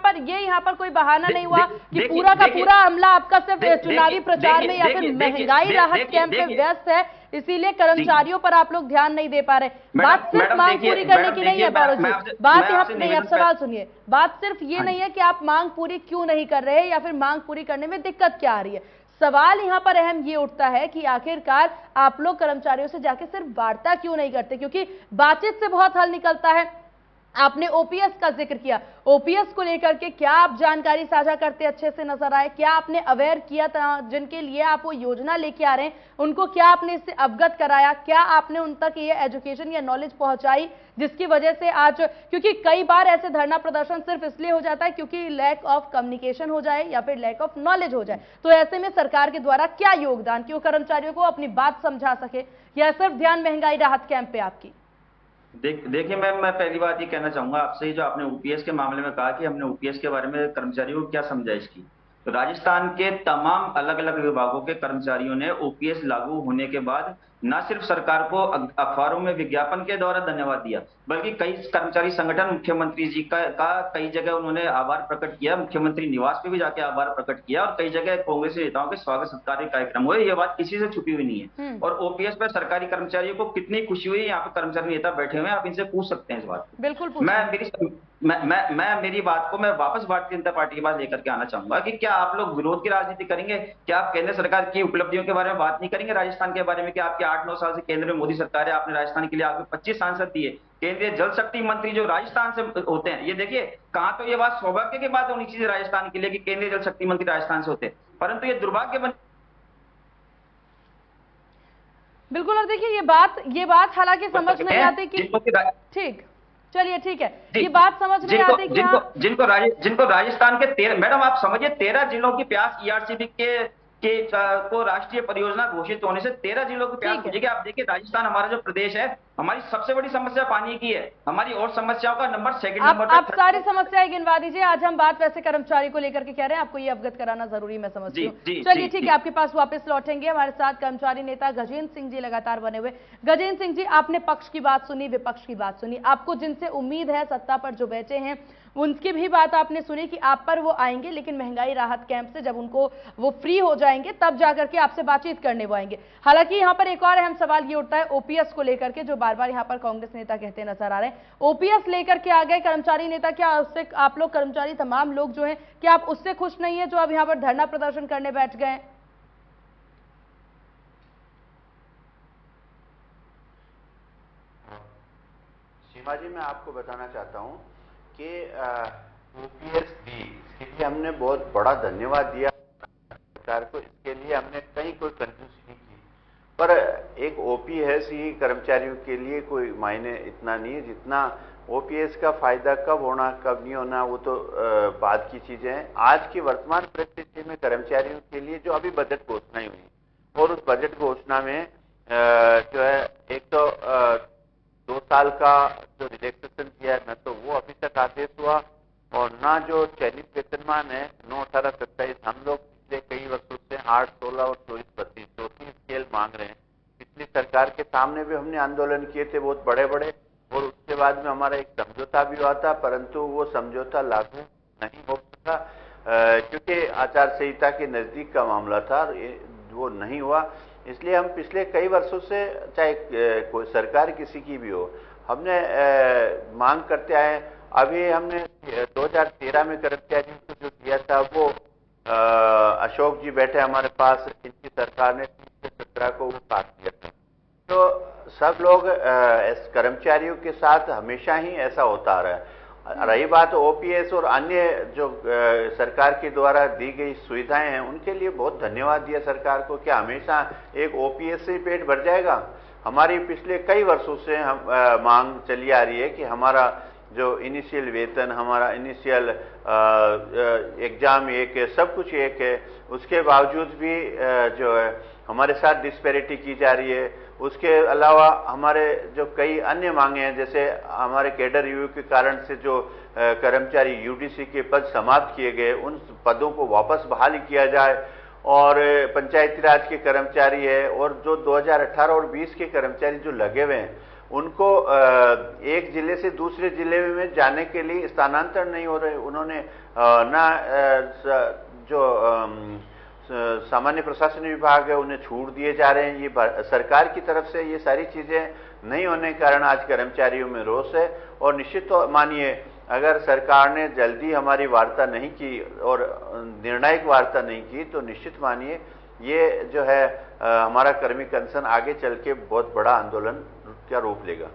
पर कोई बहाना नहीं हुआ कि पूरा का पूरा अमला आपका सिर्फ चुनावी प्रचार में या फिर महंगाई राहत कैंप में व्यस्त है, इसीलिए कर्मचारियों पर आप लोग ध्यान नहीं दे पा रहे। बात सिर्फ मांग पूरी करने की नहीं है पौरुष जी, बात यहाँ नहीं, अब सवाल सुनिए, बात सिर्फ ये नहीं है कि आप मांग पूरी क्यों नहीं कर रहे या फिर मांग पूरी करने में दिक्कत क्या आ रही है। सवाल यहाँ पर अहम ये उठता है कि आखिरकार आप लोग कर्मचारियों से जाके सिर्फ वार्ता क्यों नहीं करते, क्योंकि बातचीत से बहुत हल निकलता है। आपने ओपीएस का जिक्र किया, ओपीएस को लेकर के क्या आप जानकारी साझा करते अच्छे से नजर आए? क्या आपने अवेयर किया जिनके लिए आप वो योजना लेके आ रहे हैं उनको क्या आपने इससे अवगत कराया? क्या आपने उन तक ये एजुकेशन या नॉलेज पहुंचाई जिसकी वजह से आज, क्योंकि कई बार ऐसे धरना प्रदर्शन सिर्फ इसलिए हो जाता है क्योंकि लैक ऑफ कम्युनिकेशन हो जाए या फिर लैक ऑफ नॉलेज हो जाए, तो ऐसे में सरकार के द्वारा क्या योगदान कि वो कर्मचारियों को अपनी बात समझा सके, या सिर्फ ध्यान महंगाई राहत कैंप पे आपकी? देखिए मैं पहली बात ये कहना चाहूंगा आपसे, जो आपने ओपीएस के मामले में कहा कि हमने ओपीएस के बारे में कर्मचारियों को क्या समझाइश की, तो राजस्थान के तमाम अलग अलग विभागों के कर्मचारियों ने ओपीएस लागू होने के बाद न सिर्फ सरकार को अखबारों में विज्ञापन के द्वारा धन्यवाद दिया, बल्कि कई कर्मचारी संगठन मुख्यमंत्री जी का कई जगह उन्होंने आभार प्रकट किया, मुख्यमंत्री निवास पे भी जाके आभार प्रकट किया और कई जगह कांग्रेस नेताओं के स्वागत सत्कार कार्यक्रम हुए। ये बात किसी से छुपी हुई नहीं है। और ओपीएस पर सरकारी कर्मचारियों को कितनी खुशी हुई, यहाँ पे कर्मचारी नेता बैठे हुए हैं, आप इनसे पूछ सकते हैं इस बात को। बिल्कुल मेरी बात को मैं वापस भारतीय जनता पार्टी के पास लेकर के आना चाहूंगा कि क्या आप लोग विरोध की राजनीति करेंगे? क्या आप केंद्र सरकार की उपलब्धियों के बारे में बात नहीं करेंगे? राजस्थान के बारे में कि आपके 8-9 साल से केंद्र में मोदी सरकार है, आपने राजस्थान के लिए आगे 25 सांसद दिए, केंद्रीय जल शक्ति मंत्री जो राजस्थान से होते हैं, ये देखिए कहाँ तो ये बात सौभाग्य की बात होनी चाहिए राजस्थान के लिए कि केंद्रीय जल शक्ति मंत्री राजस्थान से होते हैं, परंतु ये दुर्भाग्य बन। बिल्कुल, और देखिए ये बात हालांकि समझ नहीं आती कि ठीक, चलिए ठीक है, ये बात समझ नहीं आती कि जिनको राजस्थान के मैडम आप समझिए 13 जिलों की प्यास ईआरसीबी को राष्ट्रीय परियोजना घोषित होने से 13 जिलों की प्यास बुझेगी। आप देखिए राजस्थान हमारा जो प्रदेश है, हमारी सबसे बड़ी समस्या पानी की है, हमारी और समस्याओं का नंबर सेकंड नंबर आप सारी समस्याएं गिनवा दीजिए। आज हम बात वैसे कर्मचारी को लेकर के कह रहे हैं, आपको ये अवगत कराना जरूरी मैं समझती हूँ। चलिए ठीक है, आपके पास वापस लौटेंगे। हमारे साथ कर्मचारी नेता गजेंद्र सिंह जी लगातार बने हुए। गजेंद्र सिंह जी, आपने पक्ष की बात सुनी, विपक्ष की बात सुनी, आपको जिनसे उम्मीद है सत्ता पर जो बैठे हैं उनकी भी बात आपने सुनी कि आप पर वो आएंगे, लेकिन महंगाई राहत कैंप से जब उनको वो फ्री हो जाएंगे तब जाकर के आपसे बातचीत करने वो आएंगे। हालांकि यहाँ पर एक और अहम सवाल ये उठता है ओपीएस को लेकर के, जो बार बार यहाँ पर कांग्रेस नेता कहते नजर आ रहे हैं, ओपीएस लेकर के आ गए कर्मचारी नेता, क्या उससे आप लोग कर्मचारी तमाम लोग जो हैं, क्या आप उससे खुश नहीं है जो अब यहाँ पर धरना प्रदर्शन करने बैठ गए? सीमा जी, मैं आपको बताना चाहता हूँ कि ओपीएस दी, इसके लिए हमने बहुत बड़ा धन्यवाद दिया सरकार को। इसके लिए हमने कहीं कोई कंजूसी नहीं की। पर एक ओपीएस ही कर्मचारियों के लिए कोई मायने इतना नहीं है जितना ओपीएस का फायदा कब होना कब नहीं होना वो तो बाद की चीजें हैं। आज की वर्तमान परिस्थिति में कर्मचारियों के लिए जो अभी बजट घोषणाएं हुई और उस बजट घोषणा में जो है एक तो 2 साल का जो रिलैक्सेशन किया है न तो वो अभी तक आदेश हुआ और ना जो चयनित वेतनमान है 9, 18, 27 हम लोग पिछले कई वर्षों से 8, 16 और 24, 32 चौथी स्केल मांग रहे हैं। पिछली सरकार के सामने भी हमने आंदोलन किए थे बहुत बड़े बड़े और उसके बाद में हमारा एक समझौता भी हुआ था, परंतु वो समझौता लागू नहीं हो सका क्योंकि आचार संहिता के नजदीक का मामला था, वो नहीं हुआ। इसलिए हम पिछले कई वर्षों से चाहे कोई सरकार किसी की भी हो हमने मांग करते आए। अभी हमने 2013 में कर्मचारियों को जो दिया था वो अशोक जी बैठे हमारे पास, इनकी सरकार ने 30 से 17 को वो काट दिया था। तो सब लोग कर्मचारियों के साथ हमेशा ही ऐसा होता आ रहा है। रही बात ओपीएस और अन्य जो सरकार के द्वारा दी गई सुविधाएं हैं उनके लिए बहुत धन्यवाद दिया सरकार को। क्या हमेशा एक ओपीएस से ही पेट भर जाएगा? हमारी पिछले कई वर्षों से हम मांग चली आ रही है कि हमारा जो इनिशियल वेतन, हमारा इनिशियल एग्जाम एक है, सब कुछ एक है, उसके बावजूद भी जो है हमारे साथ डिस्पैरिटी की जा रही है। उसके अलावा हमारे जो कई अन्य मांगे हैं, जैसे हमारे कैडर रिव्यू के कारण से जो कर्मचारी यूडीसी के पद समाप्त किए गए उन पदों को वापस बहाली किया जाए और पंचायती राज के कर्मचारी है और जो 2018 और 20 के कर्मचारी जो लगे हुए हैं उनको एक जिले से दूसरे जिले में जाने के लिए स्थानांतरण नहीं हो रहे। उन्होंने ना जो सामान्य प्रशासन विभाग है उन्हें छूट दिए जा रहे हैं। ये सरकार की तरफ से ये सारी चीजें नहीं होने के कारण आज कर्मचारियों में रोष है और निश्चित तो मानिए अगर सरकार ने जल्दी हमारी वार्ता नहीं की और निर्णायक वार्ता नहीं की तो निश्चित मानिए ये जो है हमारा कर्मी कनसन आगे चल के बहुत बड़ा आंदोलन का रूप लेगा।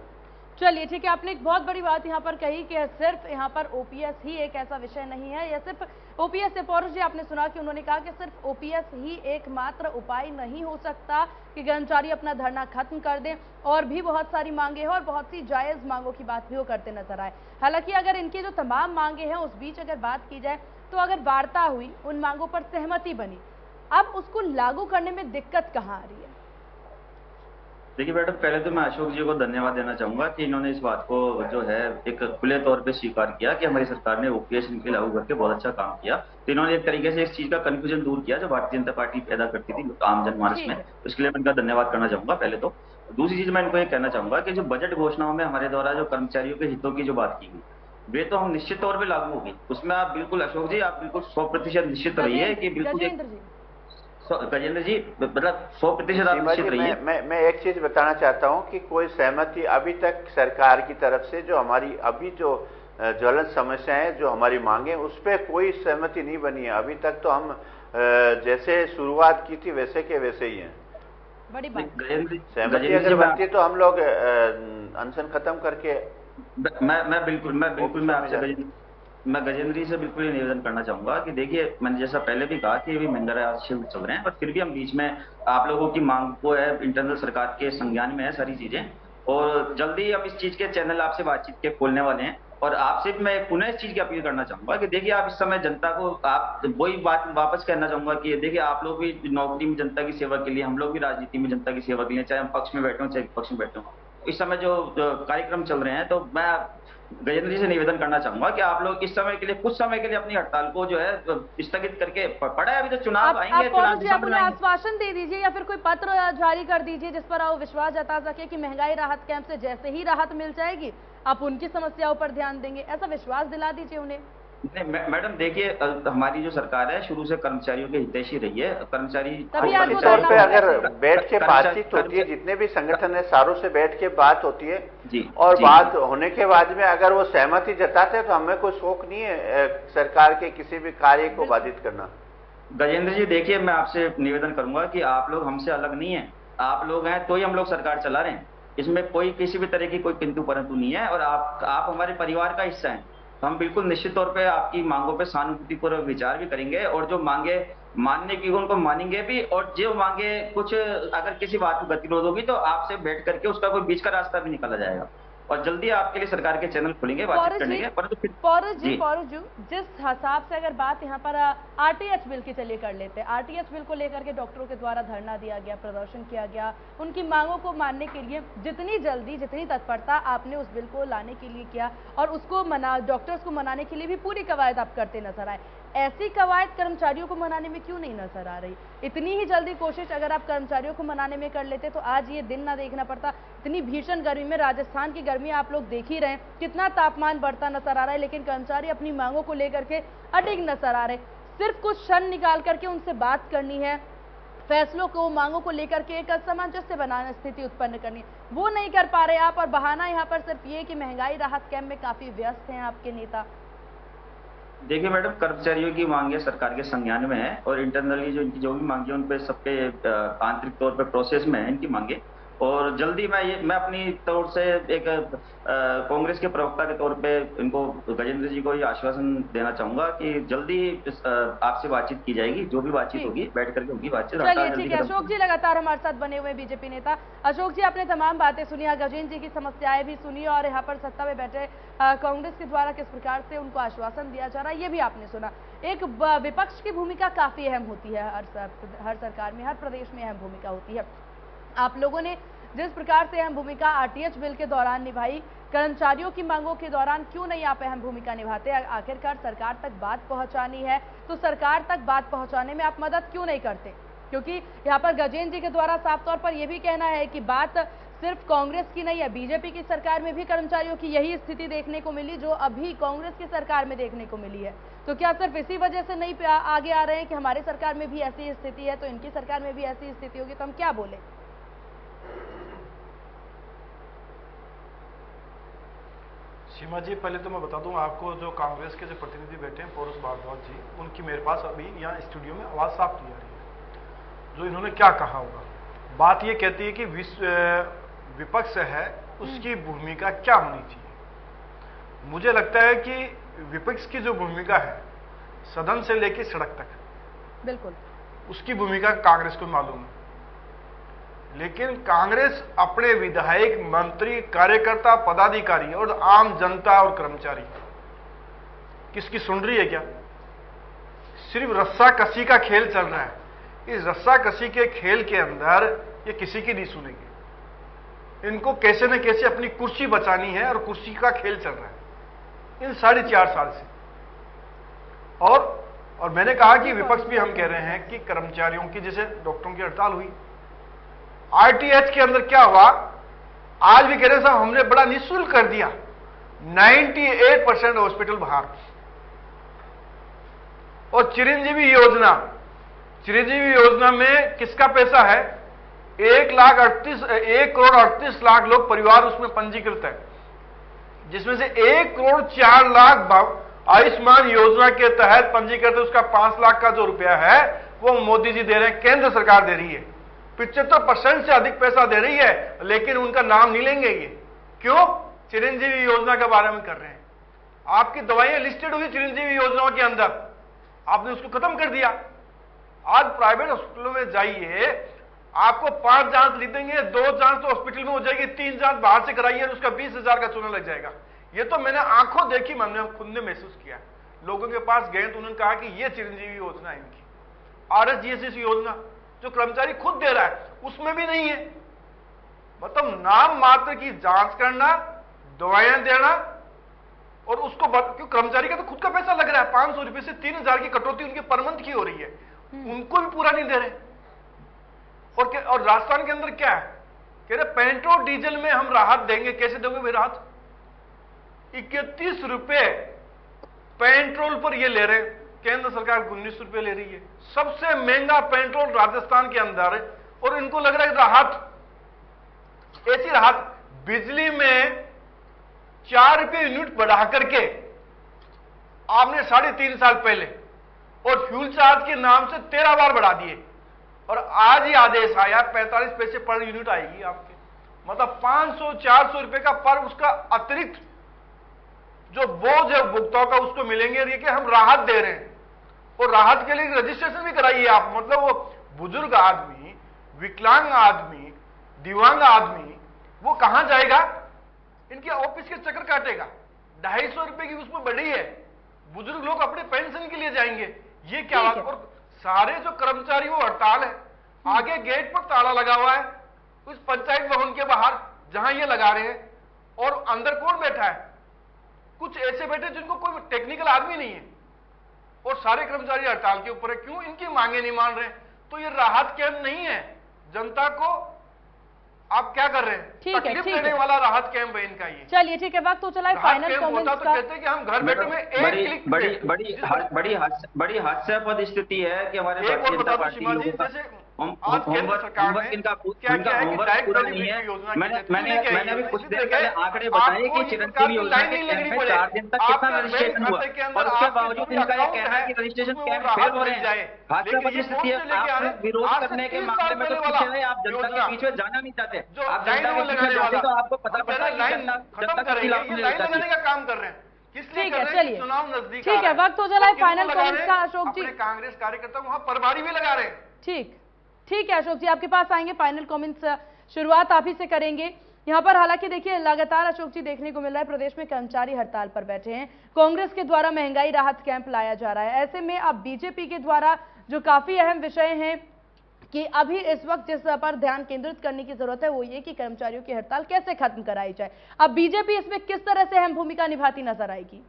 चलिए ठीक है, आपने एक बहुत बड़ी बात यहाँ पर कही कि सिर्फ यहाँ पर ओपीएस ही एक ऐसा विषय नहीं है, या सिर्फ ओपीएस से पौरुष जी आपने सुना कि उन्होंने कहा कि सिर्फ ओपीएस ही एकमात्र उपाय नहीं हो सकता कि कर्मचारी अपना धरना खत्म कर दें, और भी बहुत सारी मांगे हैं और बहुत सी जायज मांगों की बात भी वो करते नजर आए। हालांकि अगर इनकी जो तमाम मांगे हैं उस बीच अगर बात की जाए तो अगर वार्ता हुई, उन मांगों पर सहमति बनी, अब उसको लागू करने में दिक्कत कहाँ आ रही है? देखिए मैडम, पहले तो मैं अशोक जी को धन्यवाद देना चाहूंगा कि इन्होंने इस बात को जो है एक खुले तौर पे स्वीकार किया कि हमारी सरकार ने ओपीएस इनके लागू करके बहुत अच्छा काम किया। तो इन्होंने एक तरीके से इस चीज का कंफ्यूजन दूर किया जो भारतीय जनता पार्टी पैदा करती थी आम जनमानस में, तो इसके लिए मैं इनका धन्यवाद करना चाहूंगा पहले तो। दूसरी चीज मैं इनको ये कहना चाहूंगा कि जो बजट घोषणाओं में हमारे द्वारा जो कर्मचारियों के हितों की जो बात की गई वे तो हम निश्चित तौर पर लागू होगी, उसमें आप बिल्कुल अशोक जी आप बिल्कुल 100% निश्चित रहिए कि बिल्कुल गजेंद्र जी मतलब 100% आप निश्चित रहिए। मैं एक चीज बताना चाहता हूं कि कोई सहमति अभी तक सरकार की तरफ से जो हमारी अभी जो ज्वलंत समस्याएं हैं, जो हमारी मांगे, उस पर कोई सहमति नहीं बनी है अभी तक। तो हम जैसे शुरुआत की थी वैसे के वैसे ही हैं। बड़ी बात। सहमति अगर बनती है तो हम लोग अनशन खत्म करके मैं गजेंद्र जी से बिल्कुल ही निवेदन करना चाहूंगा कि देखिए मैंने जैसा पहले भी कहा कि अभी महंगाई शिविर चल रहे हैं, पर फिर भी हम बीच में आप लोगों की मांग को है इंटरनल सरकार के संज्ञान में है सारी चीजें, और जल्दी हम इस चीज के चैनल आपसे बातचीत के खोलने वाले हैं। और आपसे भी मैं पुनः इस चीज की अपील करना चाहूंगा कि देखिए आप इस समय जनता को आप वही बात वापस कहना चाहूंगा कि देखिए आप लोग भी नौकरी में जनता की सेवा के लिए, हम लोग भी राजनीति में जनता की सेवा के लिए, चाहे हम पक्ष में बैठे हों चाहे विपक्ष में बैठे हों, इस समय जो कार्यक्रम चल रहे हैं, तो मैं गजेंद्र जी से निवेदन करना चाहूंगा कि आप लोग इस समय के लिए कुछ समय के लिए अपनी हड़ताल को जो है स्थगित करके पड़ा है। अभी तो चुनाव आएंगे, आप उन्हें आश्वासन दे दीजिए या फिर कोई पत्र जारी कर दीजिए जिस पर आप विश्वास जता सके कि महंगाई राहत कैंप से जैसे ही राहत मिल जाएगी आप उनकी समस्याओं पर ध्यान देंगे, ऐसा विश्वास दिला दीजिए उन्हें। नहीं मैडम देखिए, हमारी जो सरकार है शुरू से कर्मचारियों के हितैषी रही है। कर्मचारी तौर पे अगर बैठ के बातचीत होती है, जितने भी संगठन है सारों से बैठ के बात होती है जी, और जी, बात होने के बाद में अगर वो सहमति जताते हैं तो हमें कोई शौक नहीं है सरकार के किसी भी कार्य को बाधित करना। गजेंद्र जी देखिए, मैं आपसे निवेदन करूंगा कि आप लोग हमसे अलग नहीं है, आप लोग हैं तो ही हम लोग सरकार चला रहे हैं, इसमें कोई किसी भी तरह की कोई किंतु परंतु नहीं है, और आप हमारे परिवार का हिस्सा हैं। हम बिल्कुल निश्चित तौर पे आपकी मांगों पे सहानुभूतिपूर्वक विचार भी करेंगे, और जो मांगे मानने की उनको मानेंगे भी, और जो मांगे कुछ अगर किसी बात में गतिरोध होगी तो आपसे बैठ करके उसका कोई बीच का रास्ता भी निकाला जाएगा, और जल्दी आपके लिए सरकार के चैनल खुलेंगे बातचीत करने के। परंतु पौरुष जी, जिस हिसाब से अगर बात यहाँ पर आरटीएच बिल की चलिए कर लेते हैं, आरटीएच बिल को लेकर के डॉक्टरों के द्वारा धरना दिया गया, प्रदर्शन किया गया, उनकी मांगों को मानने के लिए जितनी जल्दी जितनी तत्परता आपने उस बिल को लाने के लिए किया और उसको डॉक्टर्स को मनाने के लिए भी पूरी कवायद आप करते नजर आए, ऐसी कवायद कर्मचारियों को मनाने में क्यों नहीं नजर आ रही? इतनी ही जल्दी कोशिश अगर आप कर्मचारियों को मनाने में कर लेते तो आज ये दिन ना देखना पड़ता। इतनी भीषण गर्मी में, राजस्थान की गर्मी आप लोग देख ही रहे हैं, कितना तापमान बढ़ता नजर आ रहा है, लेकिन कर्मचारी अपनी मांगों को लेकर के अडिग नजर आ रहे। सिर्फ कुछ क्षण निकाल करके उनसे बात करनी है, फैसलों को, मांगों को लेकर के एक असमंजस्य बनाने, स्थिति उत्पन्न करनी, वो नहीं कर पा रहे आप। और बहाना यहाँ पर सिर्फ ये कि महंगाई राहत कैंप में काफी व्यस्त हैं आपके नेता। देखिए मैडम, कर्मचारियों की मांगे सरकार के संज्ञान में है, और इंटरनली जो इनकी जो भी मांगे उन पे सबके आंतरिक तौर पे प्रोसेस में है इनकी मांगे। और जल्दी मैं अपनी तौर से एक कांग्रेस के प्रवक्ता के तौर पे इनको, गजेंद्र जी को ये आश्वासन देना चाहूंगा कि जल्दी आपसे बातचीत की जाएगी, जो भी बातचीत होगी बैठ करके होगी बातचीत। चलिए ठीक है। अशोक जी लगातार हमारे साथ बने हुए बीजेपी नेता। अशोक जी, आपने तमाम बातें सुनी, गजेंद्र जी की समस्याएं भी सुनी, और यहाँ पर सत्ता में बैठे कांग्रेस के द्वारा किस प्रकार से उनको आश्वासन दिया जा रहा है ये भी आपने सुना। एक विपक्ष की भूमिका काफी अहम होती है, हर सरकार में, हर प्रदेश में अहम भूमिका होती है। आप लोगों ने जिस प्रकार से अहम भूमिका आरटीएच बिल के दौरान निभाई, कर्मचारियों की मांगों के दौरान क्यों नहीं आप अहम भूमिका निभाते? आखिरकार सरकार तक बात पहुंचानी है तो सरकार तक बात पहुंचाने में आप मदद क्यों नहीं करते? क्योंकि यहाँ पर गजेंद्र जी के द्वारा साफ तौर पर यह भी कहना है कि बात सिर्फ कांग्रेस की नहीं है, बीजेपी की सरकार में भी कर्मचारियों की यही स्थिति देखने को मिली जो अभी कांग्रेस की सरकार में देखने को मिली है। तो क्या सिर्फ इसी वजह से नहीं आगे आ रहे हैं कि हमारी सरकार में भी ऐसी स्थिति है तो इनकी सरकार में भी ऐसी स्थिति होगी, तो हम क्या बोले? सीमा जी, पहले तो मैं बता दूं आपको, जो कांग्रेस के जो प्रतिनिधि बैठे हैं पौरुष भारद्वाज जी, उनकी मेरे पास अभी यहाँ स्टूडियो में आवाज साफ नहीं आ रही है। जो इन्होंने क्या कहा होगा, बात ये कहती है कि विपक्ष है उसकी भूमिका क्या होनी चाहिए। मुझे लगता है कि विपक्ष की जो भूमिका है सदन से लेकर सड़क तक, बिल्कुल उसकी भूमिका कांग्रेस को मालूम है। लेकिन कांग्रेस अपने विधायक, मंत्री, कार्यकर्ता, पदाधिकारी और आम जनता और कर्मचारी किसकी सुन रही है क्या? सिर्फ रस्साकसी का खेल चल रहा है। इस रस्साकसी के खेल के अंदर ये किसी की नहीं सुनेंगे। इनको कैसे न कैसे अपनी कुर्सी बचानी है और कुर्सी का खेल चल रहा है इन 4.5 साल से। और मैंने कहा कि विपक्ष भी हम कह रहे हैं कि कर्मचारियों की, जैसे डॉक्टरों की हड़ताल हुई, आरटीएच के अंदर क्या हुआ, आज भी कह रहे साहब हमने बड़ा निःशुल्क कर दिया, 98% हॉस्पिटल बाहर। और चिरंजीवी योजना में किसका पैसा है? 1,38,00,000 लोग परिवार उसमें पंजीकृत है, जिसमें से 1,04,00,000 आयुष्मान योजना के तहत पंजीकृत है। उसका 5 लाख का जो रुपया है वो मोदी जी दे रहे हैं, केंद्र सरकार दे रही है। 75% से अधिक पैसा दे रही है, लेकिन उनका नाम नहीं लेंगे ये। क्यों? चिरंजीवी योजना के बारे में कर रहे हैं। आपकी दवाइयां लिस्टेड हुई चिरंजीवी योजनाओं के अंदर, आपने उसको खत्म कर दिया। आज प्राइवेट हॉस्पिटलों में जाइए, आपको 5 जांच लिख देंगे, 2 जांच तो हॉस्पिटल में हो जाएगी, 3 जांच बाहर से कराइए, उसका 20,000 का चूना लग जाएगा। ये तो मैंने आंखों देखी, मैंने खुद ने महसूस किया। लोगों के पास गए तो उन्होंने कहा कि ये चिरंजीवी योजना है इनकी। आरएसजीएसएस योजना जो कर्मचारी खुद दे रहा है उसमें भी नहीं है। मतलब नाम मात्र की जांच करना, दवाइयां देना, और उसको क्यों कर्मचारी का तो खुद का पैसा लग रहा है। 500 रुपए से 3,000 की कटौती उनके पर मंथ की हो रही है, उनको भी पूरा नहीं दे रहे। और राजस्थान के अंदर क्या है, कह रहे पेट्रोल डीजल में हम राहत देंगे। कैसे दोगे भाई राहत? 31 रुपए पेट्रोल पर ये ले रहे हैं, केंद्र सरकार 19 रुपए ले रही है। सबसे महंगा पेट्रोल राजस्थान के अंदर, और इनको लग रहा है राहत, ऐसी राहत। बिजली में 4 रुपए यूनिट बढ़ा करके आपने 3.5 साल पहले, और फ्यूल चार्ज के नाम से 13 बार बढ़ा दिए, और आज ही आदेश आया 45 पैसे पर यूनिट आएगी आपके। मतलब 500-400 रुपए का पर उसका अतिरिक्त जो जो बोझ है उपभोक्ताओं का उसको मिलेंगे। और ये कि हम राहत दे रहे हैं, और राहत के लिए रजिस्ट्रेशन भी कराइए आप। मतलब वो बुजुर्ग आदमी, विकलांग आदमी, दिव्यांग आदमी वो कहां जाएगा? इनके ऑफिस के चक्कर काटेगा। 250 रुपए की उसमें बढ़ी है, बुजुर्ग लोग अपने पेंशन के लिए जाएंगे। ये क्या बात? और सारे जो कर्मचारी वो हड़ताल है, आगे गेट पर ताला लगा हुआ है उस पंचायत भवन के बाहर जहां ये लगा रहे हैं, और अंदर कौन बैठा है? कुछ ऐसे बैठे जिनको कोई टेक्निकल आदमी नहीं है, और सारे कर्मचारी हड़ताल के ऊपर है। क्यों? इनकी मांगे नहीं मान रहे। तो ये राहत कैंप नहीं है, जनता को आप क्या कर रहे हैं? ठीक है, तकलीफ ठीक देने है। वाला राहत कैंप है इनका ये। चलिए ठीक है, वक्त तो चला है राहत फाइनल कैंप कमेंट्स होता तो का। कहते हैं कि हम घर बैठे में एक क्लिक बड़ी हास्यास्पद स्थिति है कि हमारे एक और भारतीय बता जनता दो पार्टी सीमा जी, लोगों का जैसे आज केंद्र होमवर्क सरकार ने इनका क्या क्या है कि होमवर्क डायरेक्ट पूरा नहीं बेनिफिट है। योजना मैंने अभी कुछ देर पहले आंकड़े बताए कि चिरंजीवी योजना के कैंप में 4 दिन तक कितना रजिस्ट्रेशन हुआ, और उसके बावजूद इनका यह कहना है कि रजिस्ट्रेशन कैंप फेल हो रहे हैं। हास्यास्पद स्थिति है। आप विरोध करने के मामले में तो पीछे है, आप जनता के बीच में जाना नहीं चाहते। आप जनता के पीछे जाते तो आपको पता पड़ता है कि जनता के खिलाफ नहीं लाइन लड़ता लगाने का काम कर रहे हैं। किसलिए ठीक कर है, रहे हैं? चलिए। चुनाव नजदीक ठीक है, वक्त हो चला है फाइनल कमेंट्स का अशोक जी। अपने कांग्रेस कार्यकर्ता वहां प्रभारी भी लगा रहे हैं। ठीक ठीक है अशोक जी, आपके पास आएंगे फाइनल कमेंट्स। शुरुआत आप ही से करेंगे। यहाँ पर हालांकि देखिए लगातार अशोक जी देखने को मिल रहा है प्रदेश में कर्मचारी हड़ताल पर बैठे हैं, कांग्रेस के द्वारा महंगाई राहत कैंप लाया जा रहा है। ऐसे में अब बीजेपी के द्वारा जो काफी अहम विषय है कि अभी इस वक्त जिस पर ध्यान केंद्रित करने की जरूरत है वो ये कि कर्मचारियों की हड़ताल कैसे खत्म कराई जाए। अब बीजेपी इसमें किस तरह से अहम भूमिका निभाती नजर आएगी?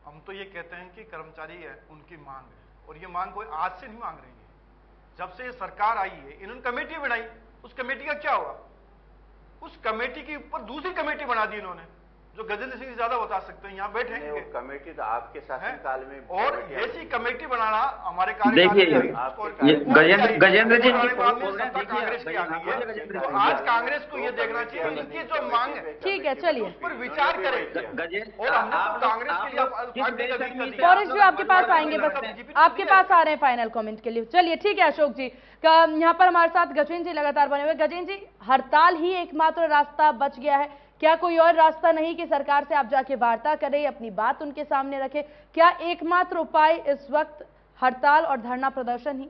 हम तो ये कहते हैं कि कर्मचारी है उनकी मांग है, और ये मांग कोई आज से नहीं मांग रही है। जब से ये सरकार आई है इन्होंने कमेटी बनाई, उस कमेटी का क्या हुआ? उस कमेटी के ऊपर दूसरी कमेटी बना दी इन्होंने, जो गजेंद्र सिंह ज्यादा बता सकते हैं, यहाँ बैठे हैं। वो कमेटी तो आपके शासनकाल में और ऐसी कमेटी बनाना हमारे देखिए गजेंद्र जी कांग्रेस की आ गई है। तो आज कांग्रेस को ये देखना चाहिए इनकी जो मांग है ठीक है, चलिए उस पर विचार करें। और हमने तो कांग्रेस के लिए पौरेश जी आपके पास आएंगे, बस आपके पास आ रहे हैं फाइनल कमेंट के लिए। चलिए ठीक है अशोक जी, यहाँ पर हमारे साथ गजेंद्र जी लगातार बने हुए। गजेंद्र जी, हड़ताल ही एकमात्र रास्ता बच गया है, क्या कोई और रास्ता नहीं कि सरकार से आप जाके वार्ता करें, अपनी बात उनके सामने रखें? क्या एकमात्र उपाय इस वक्त हड़ताल और धरना प्रदर्शन ही?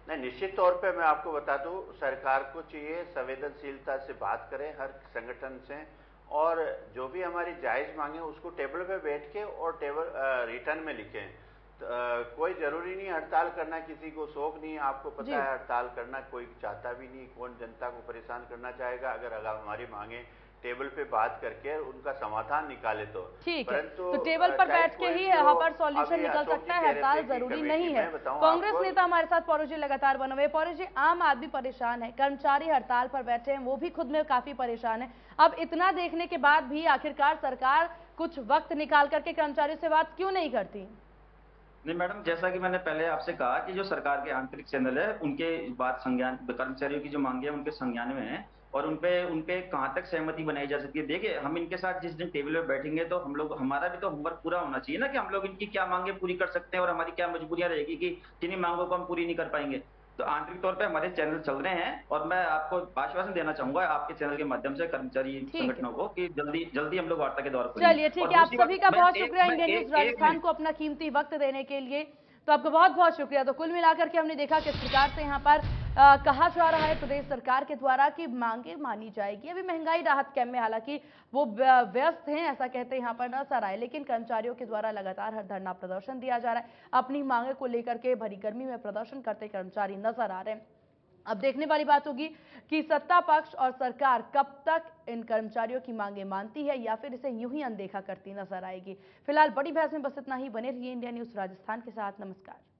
नहीं, निश्चित तौर पे मैं आपको बता दूं, सरकार को चाहिए संवेदनशीलता से बात करें हर संगठन से, और जो भी हमारी जायज मांगे उसको टेबल पे बैठ के और टेबल रिटर्न में लिखें। कोई जरूरी नहीं हड़ताल करना, किसी को शौक नहीं है, आपको पता है हड़ताल करना कोई चाहता भी नहीं, कौन जनता को परेशान करना चाहेगा। अगर हमारी मांगे टेबल पे बात करके उनका समाधान निकाले तो ठीक है, तो टेबल पर बैठ के ही यहाँ पर सॉल्यूशन निकल सकता है, हड़ताल जरूरी नहीं है। कांग्रेस नेता हमारे साथ पौरेश जी लगातार बने हुए। पौरेश जी, आम आदमी परेशान है, कर्मचारी हड़ताल पर बैठे हैं, वो भी खुद में काफी परेशान है। अब इतना देखने के बाद भी आखिरकार सरकार कुछ वक्त निकाल करके कर्मचारियों से बात क्यों नहीं करती? नहीं मैडम, जैसा कि मैंने पहले आपसे कहा कि जो सरकार के आंतरिक चैनल है उनके बात संज्ञान, कर्मचारियों की जो मांगे हैं उनके संज्ञान में है, और उनपे कहाँ तक सहमति बनाई जा सकती है। देखिए, हम इनके साथ जिस दिन टेबल पे बैठेंगे तो हम लोग, हमारा भी तो होमवर्क पूरा होना चाहिए ना कि हम लोग इनकी क्या मांगे पूरी कर सकते हैं और हमारी क्या मजबूरियां रहेगी कि किन्हीं मांगों को हम पूरी नहीं कर पाएंगे। तो आंतरिक तौर पे हमारे चैनल चल रहे हैं, और मैं आपको आश्वासन देना चाहूंगा आपके चैनल के माध्यम से कर्मचारी संगठनों को कि जल्दी हम लोग वार्ता के दौर पर। चलिए ठीक है, आप सभी का बहुत शुक्रिया इंडिया न्यूज राजस्थान को अपना कीमती वक्त देने के लिए, तो आपका बहुत बहुत शुक्रिया। तो कुल मिलाकर के हमने देखा किस प्रकार से यहाँ पर कहा जा रहा है प्रदेश सरकार के द्वारा कि मांगे मानी जाएगी। अभी महंगाई राहत कैंप में हालांकि वो व्यस्त हैं, ऐसा कहते यहाँ पर नजर आए, लेकिन कर्मचारियों के द्वारा लगातार हर धरना प्रदर्शन दिया जा रहा है। अपनी मांगे को लेकर के भरी गर्मी में प्रदर्शन करते कर्मचारी नजर आ रहे हैं। अब देखने वाली बात होगी कि सत्ता पक्ष और सरकार कब तक इन कर्मचारियों की मांगे मानती है या फिर इसे यूं ही अनदेखा करती नजर आएगी। फिलहाल बड़ी बहस में बस इतना ही। बने रहिए इंडिया न्यूज राजस्थान के साथ। नमस्कार।